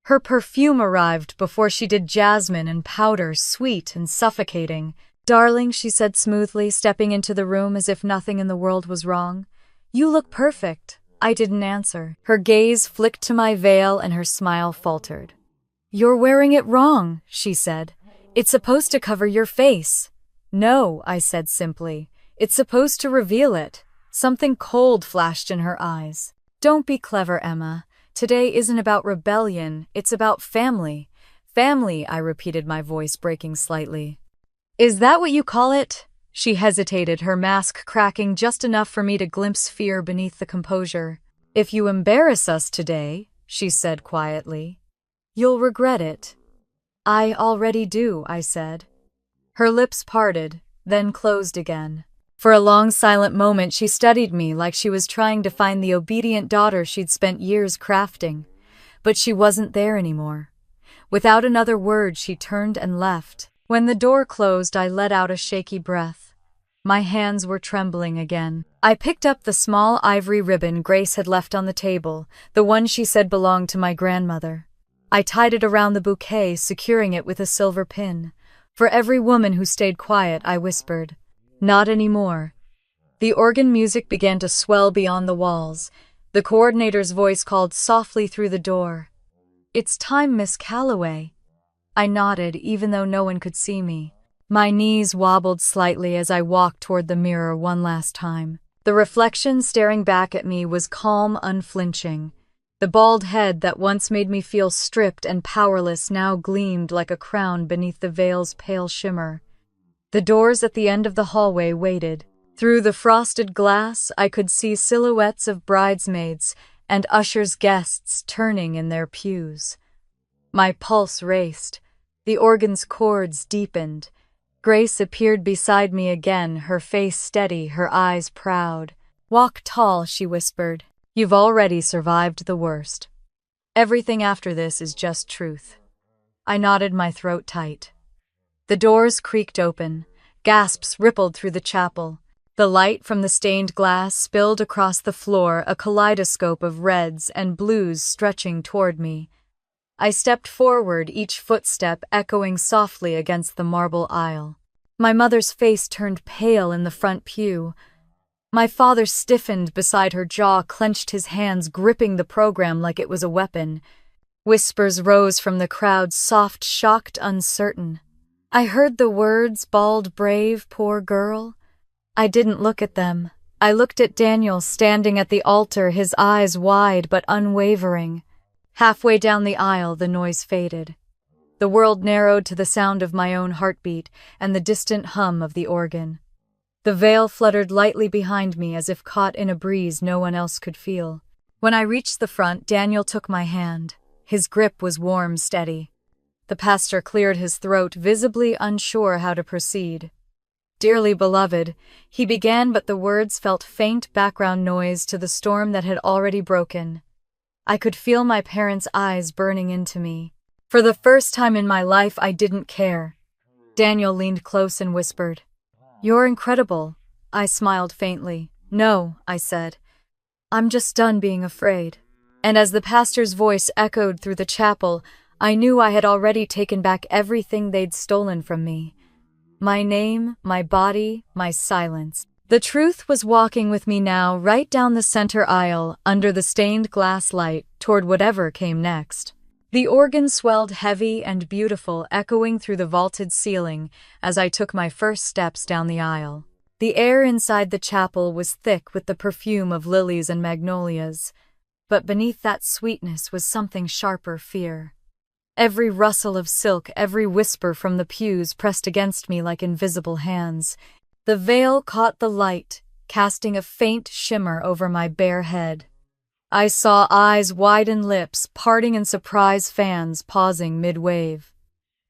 [SPEAKER 1] Her perfume arrived before she did. Jasmine and powder, sweet and suffocating. "Darling," she said smoothly, stepping into the room as if nothing in the world was wrong. "You look perfect." I didn't answer. Her gaze flicked to my veil and her smile faltered. "You're wearing it wrong," she said. "It's supposed to cover your face." "No," I said simply. "It's supposed to reveal it." Something cold flashed in her eyes. "Don't be clever, Emma. Today isn't about rebellion, it's about family." "Family," I repeated, my voice breaking slightly. "Is that what you call it?" She hesitated, her mask cracking just enough for me to glimpse fear beneath the composure. "If you embarrass us today," she said quietly, "you'll regret it." "I already do," I said. Her lips parted, then closed again. For a long silent moment she studied me like she was trying to find the obedient daughter she'd spent years crafting. But she wasn't there anymore. Without another word she turned and left. When the door closed, I let out a shaky breath. My hands were trembling again. I picked up the small ivory ribbon Grace had left on the table, the one she said belonged to my grandmother. I tied it around the bouquet, securing it with a silver pin. "For every woman who stayed quiet," I whispered. "Not anymore." The organ music began to swell beyond the walls. The coordinator's voice called softly through the door. "It's time, Miss Calloway." I nodded, even though no one could see me. My knees wobbled slightly as I walked toward the mirror one last time. The reflection staring back at me was calm, unflinching. The bald head that once made me feel stripped and powerless now gleamed like a crown beneath the veil's pale shimmer. The doors at the end of the hallway waited. Through the frosted glass, I could see silhouettes of bridesmaids and ushers' guests turning in their pews. My pulse raced. The organ's chords deepened. Grace appeared beside me again, her face steady, her eyes proud. "Walk tall," she whispered. "You've already survived the worst. Everything after this is just truth." I nodded, my throat tight. The doors creaked open. Gasps rippled through the chapel. The light from the stained glass spilled across the floor, a kaleidoscope of reds and blues stretching toward me. I stepped forward, each footstep echoing softly against the marble aisle. My mother's face turned pale in the front pew. My father stiffened beside her, jaw clenched, his hands gripping the program like it was a weapon. Whispers rose from the crowd, soft, shocked, uncertain. I heard the words, "Bald, brave, poor girl." I didn't look at them. I looked at Daniel standing at the altar, his eyes wide but unwavering. Halfway down the aisle, the noise faded. The world narrowed to the sound of my own heartbeat and the distant hum of the organ. The veil fluttered lightly behind me as if caught in a breeze no one else could feel. When I reached the front, Daniel took my hand. His grip was warm, steady. The pastor cleared his throat, visibly unsure how to proceed. "Dearly beloved," he began, but the words felt faint background noise to the storm that had already broken. I could feel my parents' eyes burning into me. For the first time in my life, I didn't care. Daniel leaned close and whispered, "You're incredible." I smiled faintly. "No," I said. "I'm just done being afraid." And as the pastor's voice echoed through the chapel, I knew I had already taken back everything they'd stolen from me. My name, my body, my silence. The truth was walking with me now, right down the center aisle, under the stained glass light, toward whatever came next. The organ swelled heavy and beautiful, echoing through the vaulted ceiling as I took my first steps down the aisle. The air inside the chapel was thick with the perfume of lilies and magnolias, but beneath that sweetness was something sharper: fear. Every rustle of silk, every whisper from the pews pressed against me like invisible hands. The veil caught the light, casting a faint shimmer over my bare head. I saw eyes widen, lips parting in surprise, fans pausing mid-wave.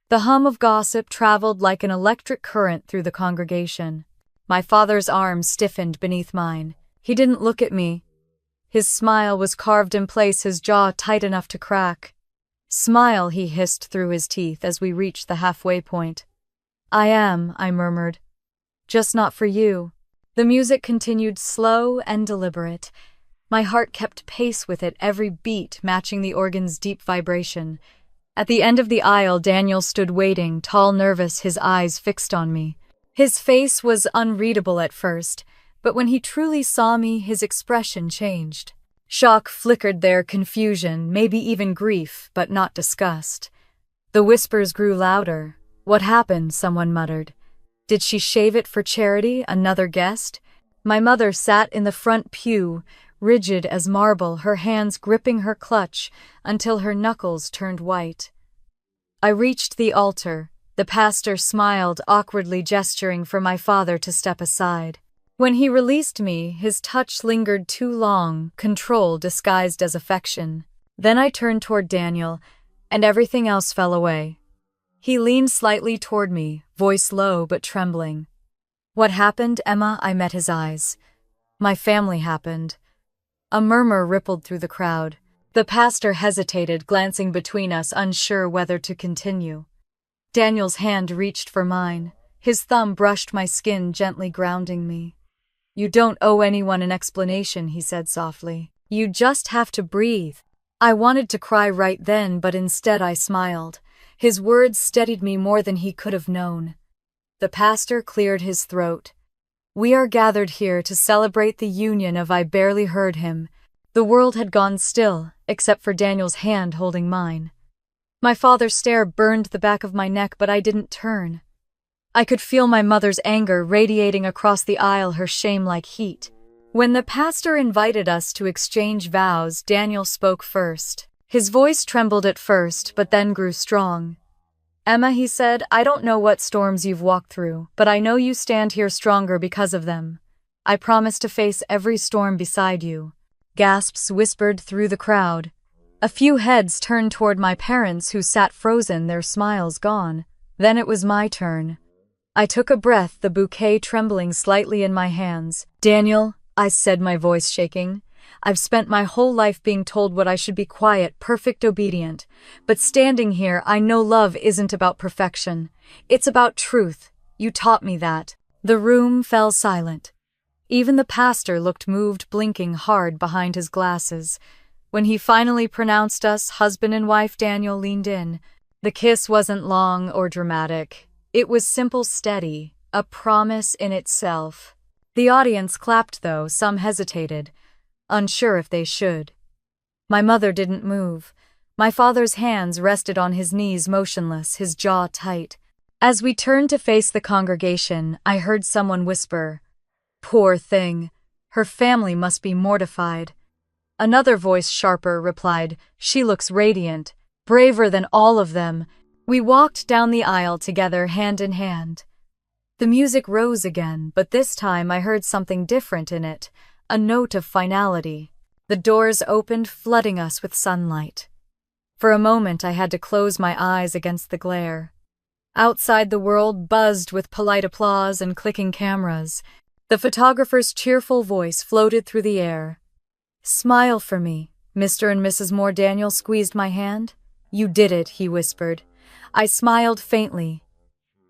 [SPEAKER 1] The hum of gossip traveled like an electric current through the congregation. My father's arm stiffened beneath mine. He didn't look at me. His smile was carved in place, his jaw tight enough to crack. "Smile," he hissed through his teeth as we reached the halfway point. I murmured. "Just not for you." The music continued, slow and deliberate. My heart kept pace with it, every beat matching the organ's deep vibration. At the end of the aisle, Daniel stood waiting, tall, nervous, his eyes fixed on me. His face was unreadable at first, but when he truly saw me, his expression changed. Shock flickered there, confusion, maybe even grief, but not disgust. The whispers grew louder. "What happened?" someone muttered. "Did she shave it for charity?" another guessed. My mother sat in the front pew, rigid as marble, her hands gripping her clutch until her knuckles turned white. I reached the altar. The pastor smiled, awkwardly gesturing for my father to step aside. When he released me, his touch lingered too long, control disguised as affection. Then I turned toward Daniel, and everything else fell away. He leaned slightly toward me, voice low but trembling. "What happened, Emma?" I met his eyes. "My family happened." A murmur rippled through the crowd. The pastor hesitated, glancing between us, unsure whether to continue. Daniel's hand reached for mine. His thumb brushed my skin, gently grounding me. "You don't owe anyone an explanation," he said softly. "You just have to breathe." I wanted to cry right then, but instead I smiled. His words steadied me more than he could have known. The pastor cleared his throat. "We are gathered here to celebrate the union of." I barely heard him. The world had gone still, except for Daniel's hand holding mine. My father's stare burned the back of my neck, but I didn't turn. I could feel my mother's anger radiating across the aisle, her shame like heat. When the pastor invited us to exchange vows, Daniel spoke first. His voice trembled at first, but then grew strong. "Emma," he said, "I don't know what storms you've walked through, but I know you stand here stronger because of them. I promise to face every storm beside you." Gasps whispered through the crowd. A few heads turned toward my parents, who sat frozen, their smiles gone. Then it was my turn. I took a breath, the bouquet trembling slightly in my hands. "Daniel," I said, my voice shaking, "I've spent my whole life being told what I should be: quiet, perfect, obedient. But standing here, I know love isn't about perfection. It's about truth. You taught me that." The room fell silent. Even the pastor looked moved, blinking hard behind his glasses. When he finally pronounced us husband and wife, Daniel leaned in. The kiss wasn't long or dramatic. It was simple, steady, a promise in itself. The audience clapped, though some hesitated, unsure if they should. My mother didn't move. My father's hands rested on his knees, motionless, his jaw tight. As we turned to face the congregation, I heard someone whisper, "Poor thing. Her family must be mortified." Another voice, sharper, replied, "She looks radiant, braver than all of them." We walked down the aisle together, hand in hand. The music rose again, but this time I heard something different in it, a note of finality. The doors opened, flooding us with sunlight. For a moment I had to close my eyes against the glare. Outside, the world buzzed with polite applause and clicking cameras. The photographer's cheerful voice floated through the air. "Smile for me, Mr. and Mrs. Moore." Daniel squeezed my hand. "You did it," he whispered. I smiled faintly.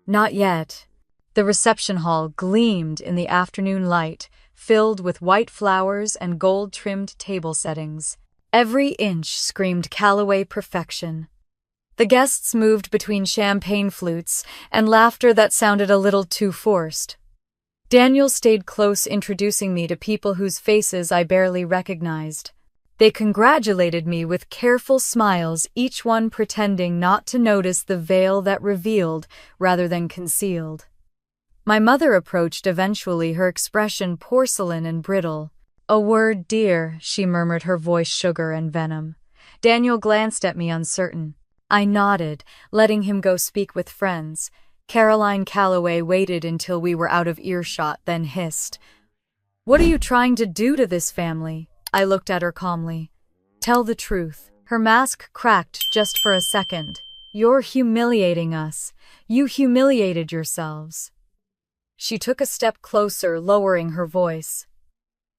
[SPEAKER 1] "Not yet." The reception hall gleamed in the afternoon light, filled with white flowers and gold-trimmed table settings. Every inch screamed Callaway perfection. The guests moved between champagne flutes and laughter that sounded a little too forced. Daniel stayed close, introducing me to people whose faces I barely recognized. They congratulated me with careful smiles, each one pretending not to notice the veil that revealed rather than concealed. My mother approached eventually, her expression porcelain and brittle. "A word, dear," she murmured, her voice sugar and venom. Daniel glanced at me uncertain. I nodded, letting him go speak with friends. Caroline Calloway waited until we were out of earshot, then hissed, "What are you trying to do to this family?" I looked at her calmly. "Tell the truth." Her mask cracked just for a second. "You're humiliating us. You humiliated yourselves." She took a step closer, lowering her voice.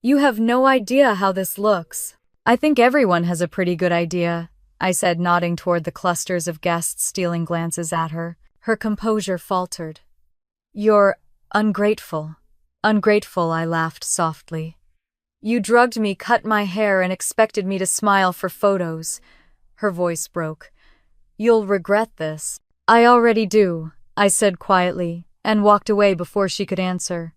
[SPEAKER 1] "You have no idea how this looks." "I think everyone has a pretty good idea," I said, nodding toward the clusters of guests stealing glances at her. Her composure faltered. "You're ungrateful." "Ungrateful," I laughed softly. "You drugged me, cut my hair, and expected me to smile for photos." Her voice broke. "You'll regret this." "I already do," I said quietly, and walked away before she could answer.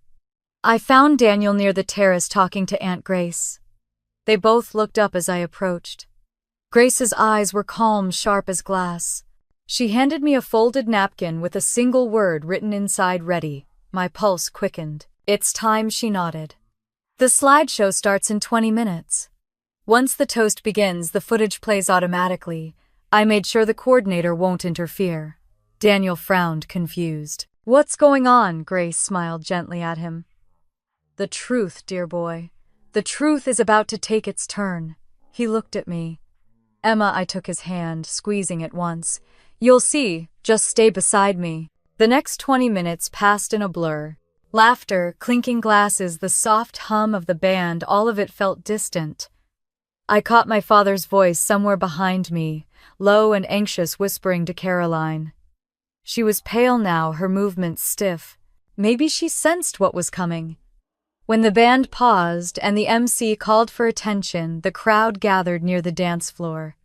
[SPEAKER 1] I found Daniel near the terrace talking to Aunt Grace. They both looked up as I approached. Grace's eyes were calm, sharp as glass. She handed me a folded napkin with a single word written inside, "Ready." My pulse quickened. "It's time," she nodded. "The slideshow starts in 20 minutes. Once the toast begins, the footage plays automatically. I made sure the coordinator won't interfere." Daniel frowned, confused. "What's going on?" Grace smiled gently at him. "The truth, dear boy. The truth is about to take its turn." He looked at me. "Emma," I took his hand, squeezing it once. "You'll see, just stay beside me." The next 20 minutes passed in a blur. Laughter, clinking glasses, the soft hum of the band, all of it felt distant. I caught my father's voice somewhere behind me, low and anxious, whispering to Caroline. She was pale now, her movements stiff. Maybe she sensed what was coming. When the band paused and the MC called for attention, the crowd gathered near the dance floor.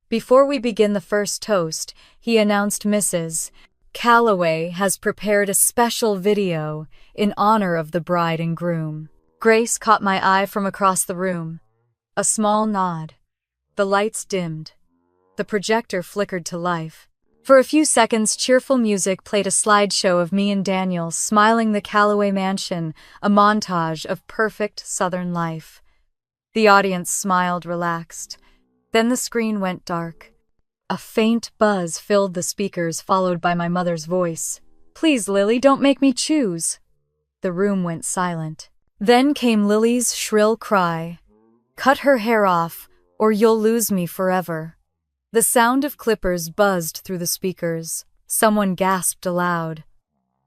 [SPEAKER 1] Before we begin the first toast, he announced, "Mrs. Calloway has prepared a special video in honor of the bride and groom." Grace caught my eye from across the room. A small nod. The lights dimmed. The projector flickered to life. For a few seconds, cheerful music played, a slideshow of me and Daniel smiling the Calloway mansion, a montage of perfect Southern life. The audience smiled, relaxed. Then the screen went dark. A faint buzz filled the speakers, followed by my mother's voice. "Please, Lily, don't make me choose." The room went silent. Then came Lily's shrill cry. "Cut her hair off, or you'll lose me forever." The sound of clippers buzzed through the speakers. Someone gasped aloud.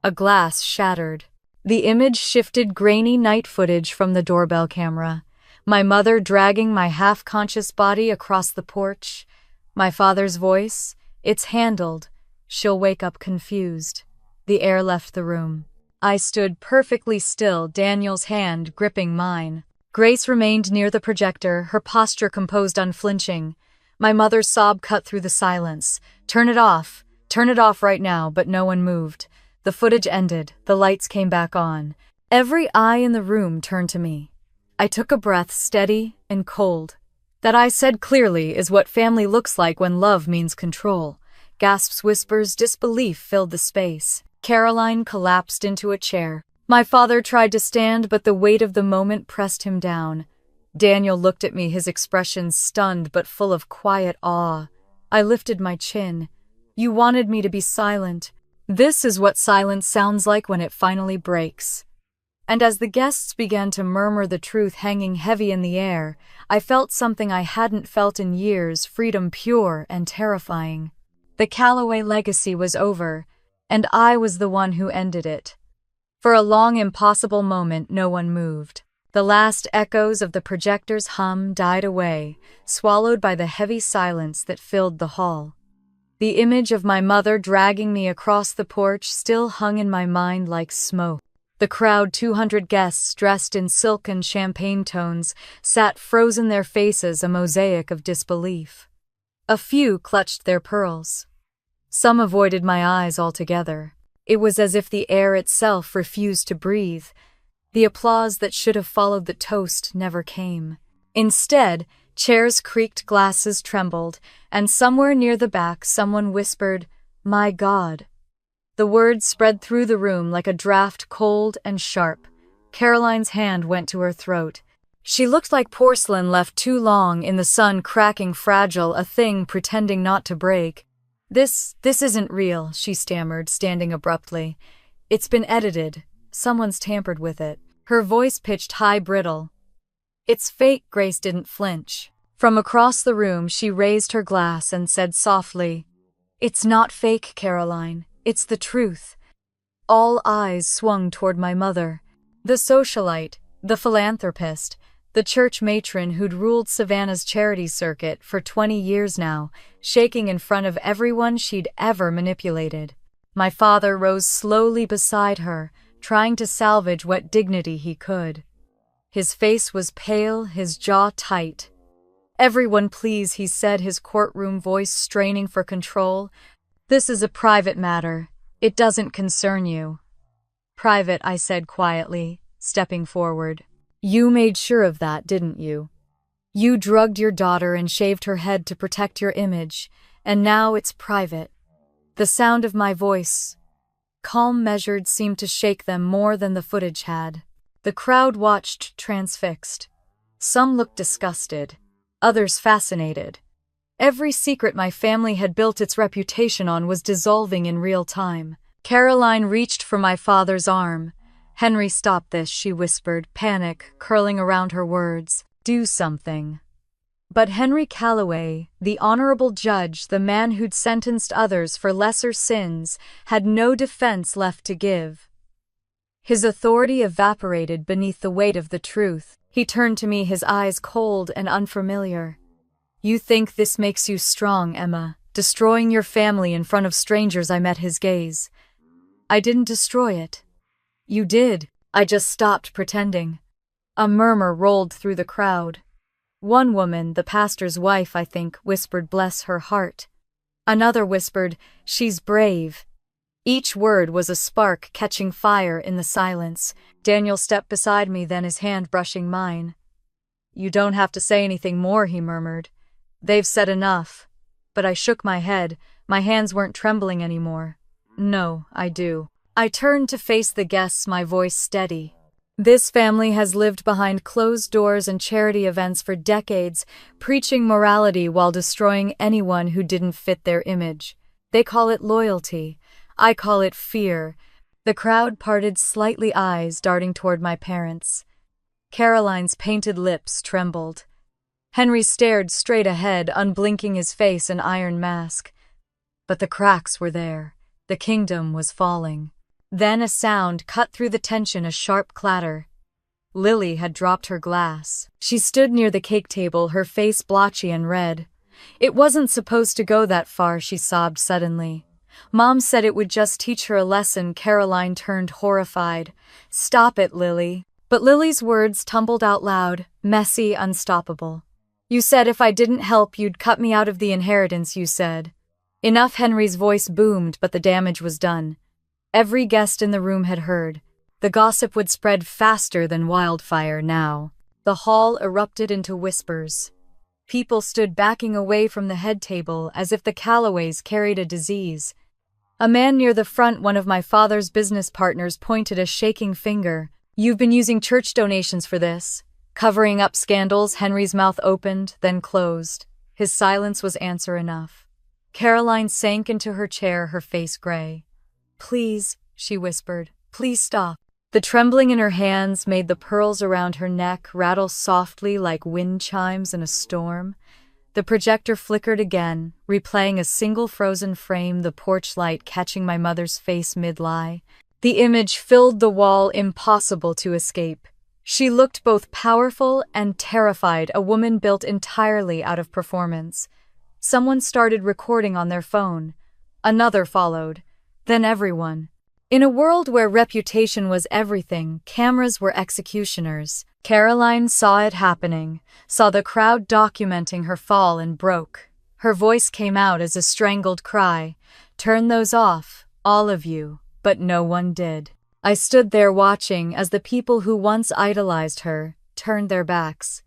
[SPEAKER 1] A glass shattered. The image shifted, grainy night footage from the doorbell camera. My mother dragging my half-conscious body across the porch. My father's voice, "It's handled. She'll wake up confused." The air left the room. I stood perfectly still, Daniel's hand gripping mine. Grace remained near the projector, her posture composed, unflinching. My mother's sob cut through the silence. Turn it off right now," but no one moved. The footage ended, the lights came back on. Every eye in the room turned to me. I took a breath, steady and cold. "That," I said clearly, "is what family looks like when love means control." Gasps, whispers, disbelief filled the space. Caroline collapsed into a chair. My father tried to stand, but the weight of the moment pressed him down. Daniel looked at me, his expression stunned but full of quiet awe. I lifted my chin. "You wanted me to be silent. This is what silence sounds like when it finally breaks." And as the guests began to murmur, the truth hanging heavy in the air, I felt something I hadn't felt in years, freedom pure and terrifying. The Calloway legacy was over, and I was the one who ended it. For a long, impossible moment, no one moved. The last echoes of the projector's hum died away, swallowed by the heavy silence that filled the hall. The image of my mother dragging me across the porch still hung in my mind like smoke. The crowd, 200 guests dressed in silk and champagne tones, sat frozen, their faces a mosaic of disbelief. A few clutched their pearls. Some avoided my eyes altogether. It was as if the air itself refused to breathe. The applause that should have followed the toast never came. Instead, Chairs creaked, glasses trembled, and somewhere near the back someone whispered, "My God." The words spread through the room like a draft, cold and sharp. Caroline's hand went to her throat. She looked like porcelain left too long in the sun, cracking, fragile, a thing pretending not to break. This isn't real," she stammered, standing abruptly. "It's been edited. Someone's tampered with it." Her voice pitched high, brittle. "It's fake." Grace didn't flinch. From across the room, she raised her glass and said softly, "It's not fake, Caroline. It's the truth." All eyes swung toward my mother. The socialite, the philanthropist, the church matron who'd ruled Savannah's charity circuit for 20 years now, shaking in front of everyone she'd ever manipulated. My father rose slowly beside her, trying to salvage what dignity he could. His face was pale, his jaw tight. "Everyone please," he said, his courtroom voice straining for control. "This is a private matter. It doesn't concern you." "Private," I said quietly, stepping forward. "You made sure of that, didn't you? You drugged your daughter and shaved her head to protect your image, and now it's private." The sound of my voice, calm, measured, seemed to shake them more than the footage had. The crowd watched, transfixed. Some looked disgusted, others fascinated. Every secret my family had built its reputation on was dissolving in real time. Caroline reached for my father's arm. "Henry, stop this," she whispered, panic curling around her words. "Do something." But Henry Calloway, the honorable judge, the man who'd sentenced others for lesser sins, had no defense left to give. His authority evaporated beneath the weight of the truth. He turned to me, his eyes cold and unfamiliar. "You think this makes you strong, Emma, destroying your family in front of strangers?" I met his gaze. "I didn't destroy it." "You did." "I just stopped pretending." A murmur rolled through the crowd. One woman, the pastor's wife, I think, whispered, "Bless her heart." Another whispered, "She's brave." Each word was a spark catching fire in the silence. Daniel stepped beside me, then his hand brushing mine. "You don't have to say anything more," he murmured. "They've said enough." But I shook my head. My hands weren't trembling anymore. "No, I do." I turned to face the guests, my voice steady. "This family has lived behind closed doors and charity events for decades, preaching morality while destroying anyone who didn't fit their image. They call it loyalty. I call it fear." The crowd parted slightly, eyes darting toward my parents. Caroline's painted lips trembled. Henry stared straight ahead, unblinking, his face an iron mask. But the cracks were there. The kingdom was falling. Then a sound cut through the tension, a sharp clatter. Lily had dropped her glass. She stood near the cake table, her face blotchy and red. "It wasn't supposed to go that far," she sobbed suddenly. "Mom said it would just teach her a lesson." Caroline turned horrified. "Stop it, Lily." But Lily's words tumbled out loud, messy, unstoppable. "You said if I didn't help, you'd cut me out of the inheritance, you said." Enough. Henry's voice boomed, but the damage was done. Every guest in the room had heard. The gossip would spread faster than wildfire now. The hall erupted into whispers. People stood backing away from the head table as if the Calloways carried a disease. A man near the front, one of my father's business partners, pointed a shaking finger. "You've been using church donations for this. Covering up scandals." Henry's mouth opened, then closed. His silence was answer enough. Caroline sank into her chair, her face gray. "Please," she whispered, "please stop." The trembling in her hands made the pearls around her neck rattle softly like wind chimes in a storm. The projector flickered again, replaying a single frozen frame, the porch light catching my mother's face mid-lie. The image filled the wall, impossible to escape. She looked both powerful and terrified, a woman built entirely out of performance. Someone started recording on their phone. Another followed. Then everyone. In a world where reputation was everything, cameras were executioners. Caroline saw it happening, saw the crowd documenting her fall, and broke. Her voice came out as a strangled cry. "Turn those off, all of you." But no one did. I stood there watching as the people who once idolized her turned their backs.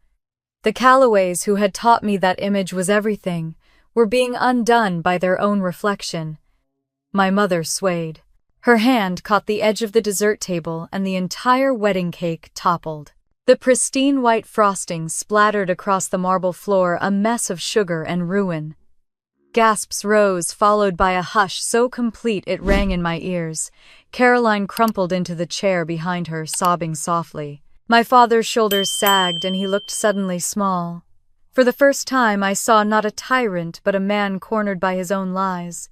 [SPEAKER 1] The Callaways, who had taught me that image was everything, were being undone by their own reflection. My mother swayed. Her hand caught the edge of the dessert table and the entire wedding cake toppled. The pristine white frosting splattered across the marble floor, a mess of sugar and ruin. Gasps rose, followed by a hush so complete it rang in my ears. Caroline crumpled into the chair behind her, sobbing softly. My father's shoulders sagged and he looked suddenly small. For the first time I saw not a tyrant but a man cornered by his own lies.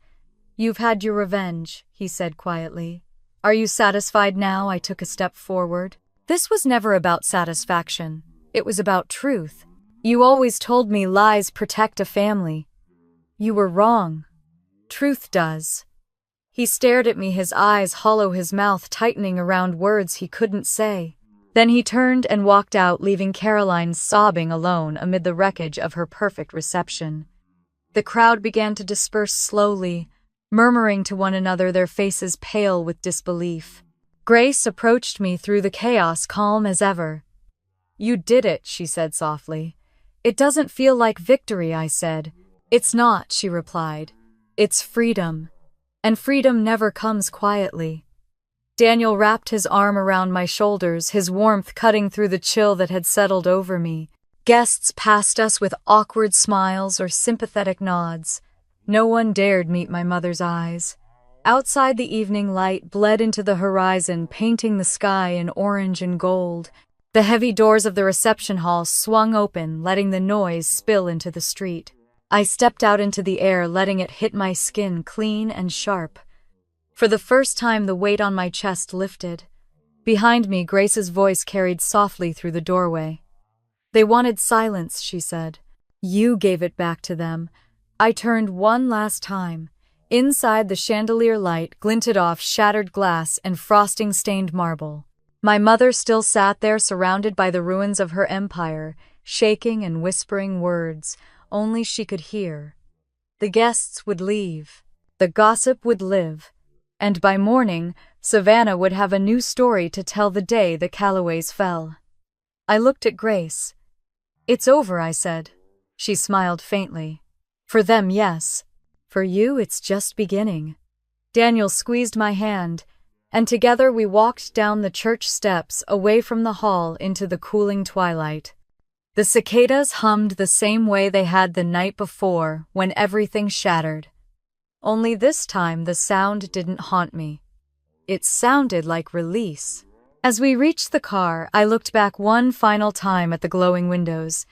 [SPEAKER 1] "You've had your revenge," he said quietly. "Are you satisfied now?" I took a step forward. This was never about satisfaction. It was about truth. "You always told me lies protect a family. You were wrong. Truth does." He stared at me, his eyes hollow, his mouth tightening around words he couldn't say. Then he turned and walked out, leaving Caroline sobbing alone amid the wreckage of her perfect reception. The crowd began to disperse slowly, murmuring to one another, their faces pale with disbelief. Grace approached me through the chaos, calm as ever. "You did it," she said softly. "It doesn't feel like victory," I said. "It's not," she replied. "It's freedom. And freedom never comes quietly." Daniel wrapped his arm around my shoulders, his warmth cutting through the chill that had settled over me. Guests passed us with awkward smiles or sympathetic nods. No one dared meet my mother's eyes. Outside, the evening light bled into the horizon, painting the sky in orange and gold. The heavy doors of the reception hall swung open, letting the noise spill into the street. I stepped out into the air, letting it hit my skin clean and sharp. For the first time, the weight on my chest lifted. Behind me, Grace's voice carried softly through the doorway. "They wanted silence," she said. "You gave it back to them." I turned one last time. Inside, the chandelier light glinted off shattered glass and frosting-stained marble. My mother still sat there, surrounded by the ruins of her empire, shaking and whispering words only she could hear. The guests would leave. The gossip would live. And by morning, Savannah would have a new story to tell the day the Callaways fell. I looked at Grace. "It's over," I said. She smiled faintly. "For them, yes. For you, it's just beginning." Daniel squeezed my hand, and together we walked down the church steps, away from the hall into the cooling twilight. The cicadas hummed the same way they had the night before, when everything shattered. Only this time the sound didn't haunt me. It sounded like release. As we reached the car, I looked back one final time at the glowing windows.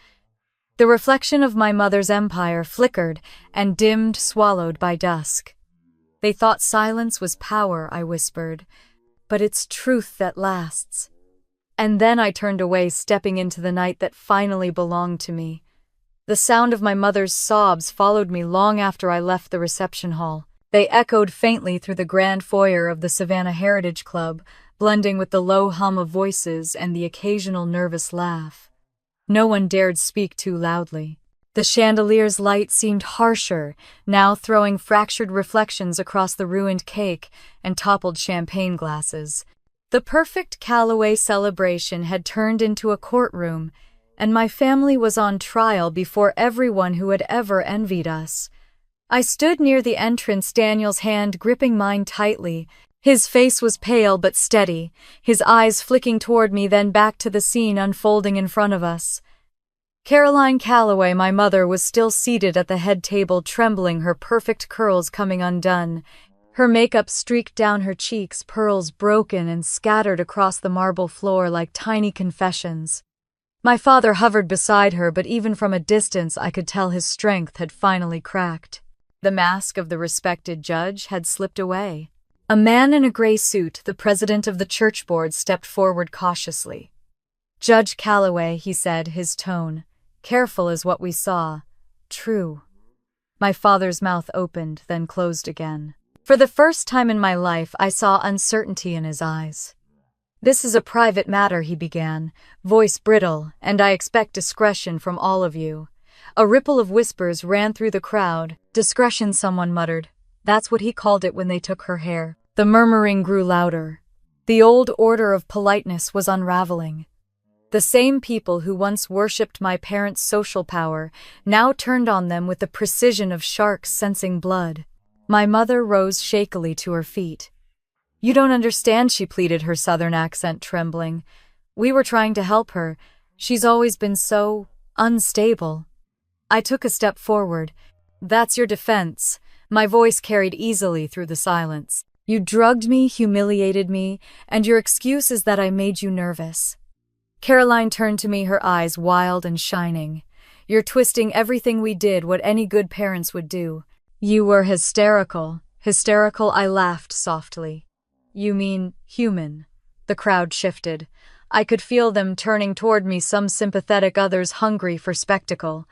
[SPEAKER 1] The reflection of my mother's empire flickered and dimmed, swallowed by dusk. "They thought silence was power," I whispered, "but it's truth that lasts." And then I turned away, stepping into the night that finally belonged to me. The sound of my mother's sobs followed me long after I left the reception hall. They echoed faintly through the grand foyer of the Savannah Heritage Club, blending with the low hum of voices and the occasional nervous laugh. No one dared speak too loudly. The chandelier's light seemed harsher, now throwing fractured reflections across the ruined cake and toppled champagne glasses. The perfect Callaway celebration had turned into a courtroom, and my family was on trial before everyone who had ever envied us. I stood near the entrance, Daniel's hand gripping mine tightly. His face was pale but steady, his eyes flicking toward me, then back to the scene unfolding in front of us. Caroline Callaway, my mother, was still seated at the head table, trembling, her perfect curls coming undone. Her makeup streaked down her cheeks, pearls broken and scattered across the marble floor like tiny confessions. My father hovered beside her, but even from a distance I could tell his strength had finally cracked. The mask of the respected judge had slipped away. A man in a gray suit, the president of the church board, stepped forward cautiously. "Judge Callaway," he said, his tone careful as what we saw. "True." My father's mouth opened, then closed again. For the first time in my life, I saw uncertainty in his eyes. "This is a private matter," he began, voice brittle, "and I expect discretion from all of you." A ripple of whispers ran through the crowd. "Discretion," someone muttered. That's what he called it when they took her hair. The murmuring grew louder. The old order of politeness was unraveling. The same people who once worshipped my parents' social power now turned on them with the precision of sharks sensing blood. My mother rose shakily to her feet. "You don't understand," she pleaded, her southern accent trembling. "We were trying to help her. She's always been so unstable." I took a step forward. "That's your defense." My voice carried easily through the silence. "You drugged me, humiliated me, and your excuse is that I made you nervous." Caroline turned to me, her eyes wild and shining. "You're twisting everything we did, what any good parents would do." "You were hysterical." "Hysterical?" I laughed softly. "You mean human." The crowd shifted. I could feel them turning toward me, some sympathetic, others hungry for spectacle.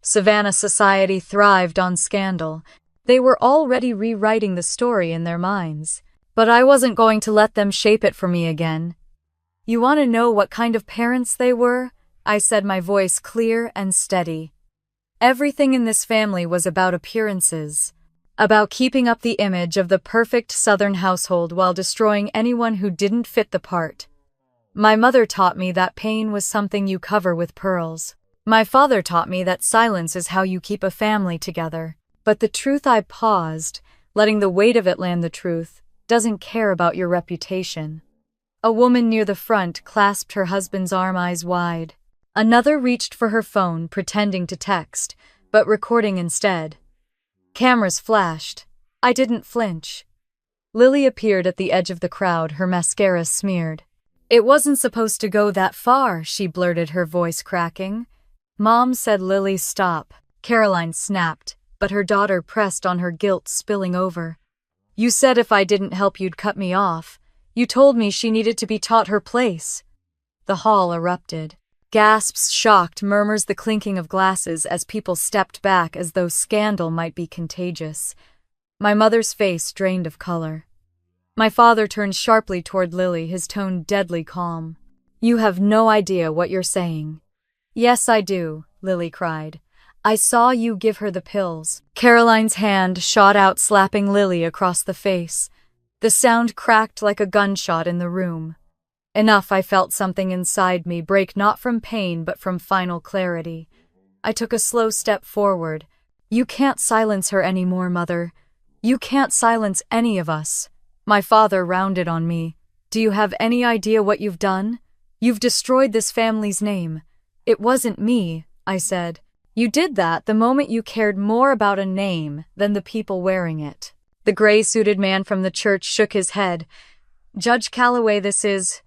[SPEAKER 1] Savannah society thrived on scandal. They were already rewriting the story in their minds. But I wasn't going to let them shape it for me again. "You want to know what kind of parents they were?" I said, my voice clear and steady. "Everything in this family was about appearances, about keeping up the image of the perfect Southern household while destroying anyone who didn't fit the part. My mother taught me that pain was something you cover with pearls. My father taught me that silence is how you keep a family together. But the truth," I paused, letting the weight of it land, "the truth doesn't care about your reputation." A woman near the front clasped her husband's arm, eyes wide. Another reached for her phone, pretending to text, but recording instead. Cameras flashed. I didn't flinch. Lily appeared at the edge of the crowd, her mascara smeared. "It wasn't supposed to go that far," she blurted, her voice cracking. "Mom said." "Lily, stop." Caroline snapped, but her daughter pressed on, her guilt spilling over. "You said if I didn't help you'd cut me off. You told me she needed to be taught her place." The hall erupted. Gasps, shocked murmurs, the clinking of glasses as people stepped back as though scandal might be contagious. My mother's face drained of color. My father turned sharply toward Lily, his tone deadly calm. "You have no idea what you're saying." "Yes, I do," Lily cried. "I saw you give her the pills." Caroline's hand shot out, slapping Lily across the face. The sound cracked like a gunshot in the room. Enough, I felt something inside me break, not from pain but from final clarity. I took a slow step forward. "You can't silence her anymore, Mother. You can't silence any of us." My father rounded on me. "Do you have any idea what you've done? You've destroyed this family's name." "It wasn't me," I said. "You did that the moment you cared more about a name than the people wearing it." The gray-suited man from the church shook his head. "Judge Calloway, this is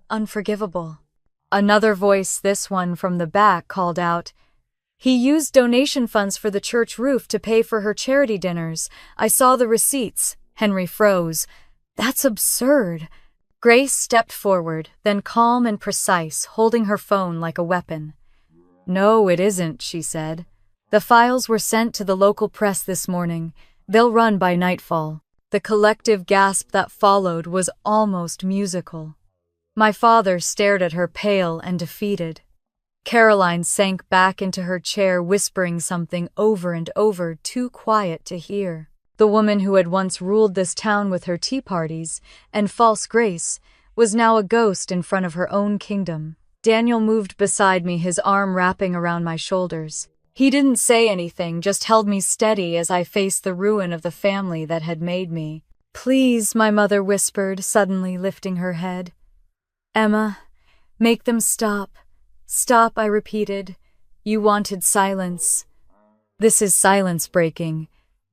[SPEAKER 1] unforgivable." Another voice, this one from the back, called out, "He used donation funds for the church roof to pay for her charity dinners. I saw the receipts." Henry froze. "That's absurd." Grace stepped forward, then calm and precise, holding her phone like a weapon. "No, it isn't," she said. "The files were sent to the local press this morning. They'll run by nightfall." The collective gasp that followed was almost musical. My father stared at her, pale and defeated. Caroline sank back into her chair, whispering something over and over, too quiet to hear. The woman who had once ruled this town with her tea parties and false grace was now a ghost in front of her own kingdom. Daniel moved beside me, his arm wrapping around my shoulders. He didn't say anything, just held me steady as I faced the ruin of the family that had made me. "Please," my mother whispered, suddenly lifting her head. "Emma, make them stop." "Stop," I repeated. "You wanted silence. This is silence breaking."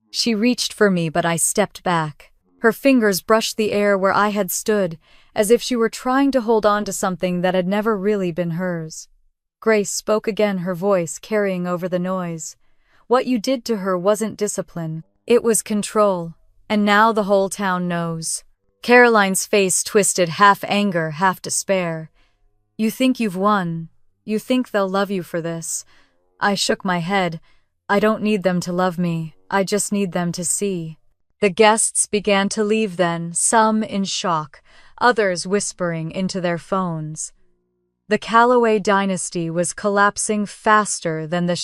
[SPEAKER 1] She reached for me, but I stepped back. Her fingers brushed the air where I had stood, as if she were trying to hold on to something that had never really been hers. Grace spoke again, her voice carrying over the noise. "What you did to her wasn't discipline. It was control. And now the whole town knows." Caroline's face twisted, half anger, half despair. "You think you've won. You think they'll love you for this." I shook my head. "I don't need them to love me. I just need them to see." The guests began to leave then, some in shock, others whispering into their phones. The Calloway dynasty was collapsing faster than the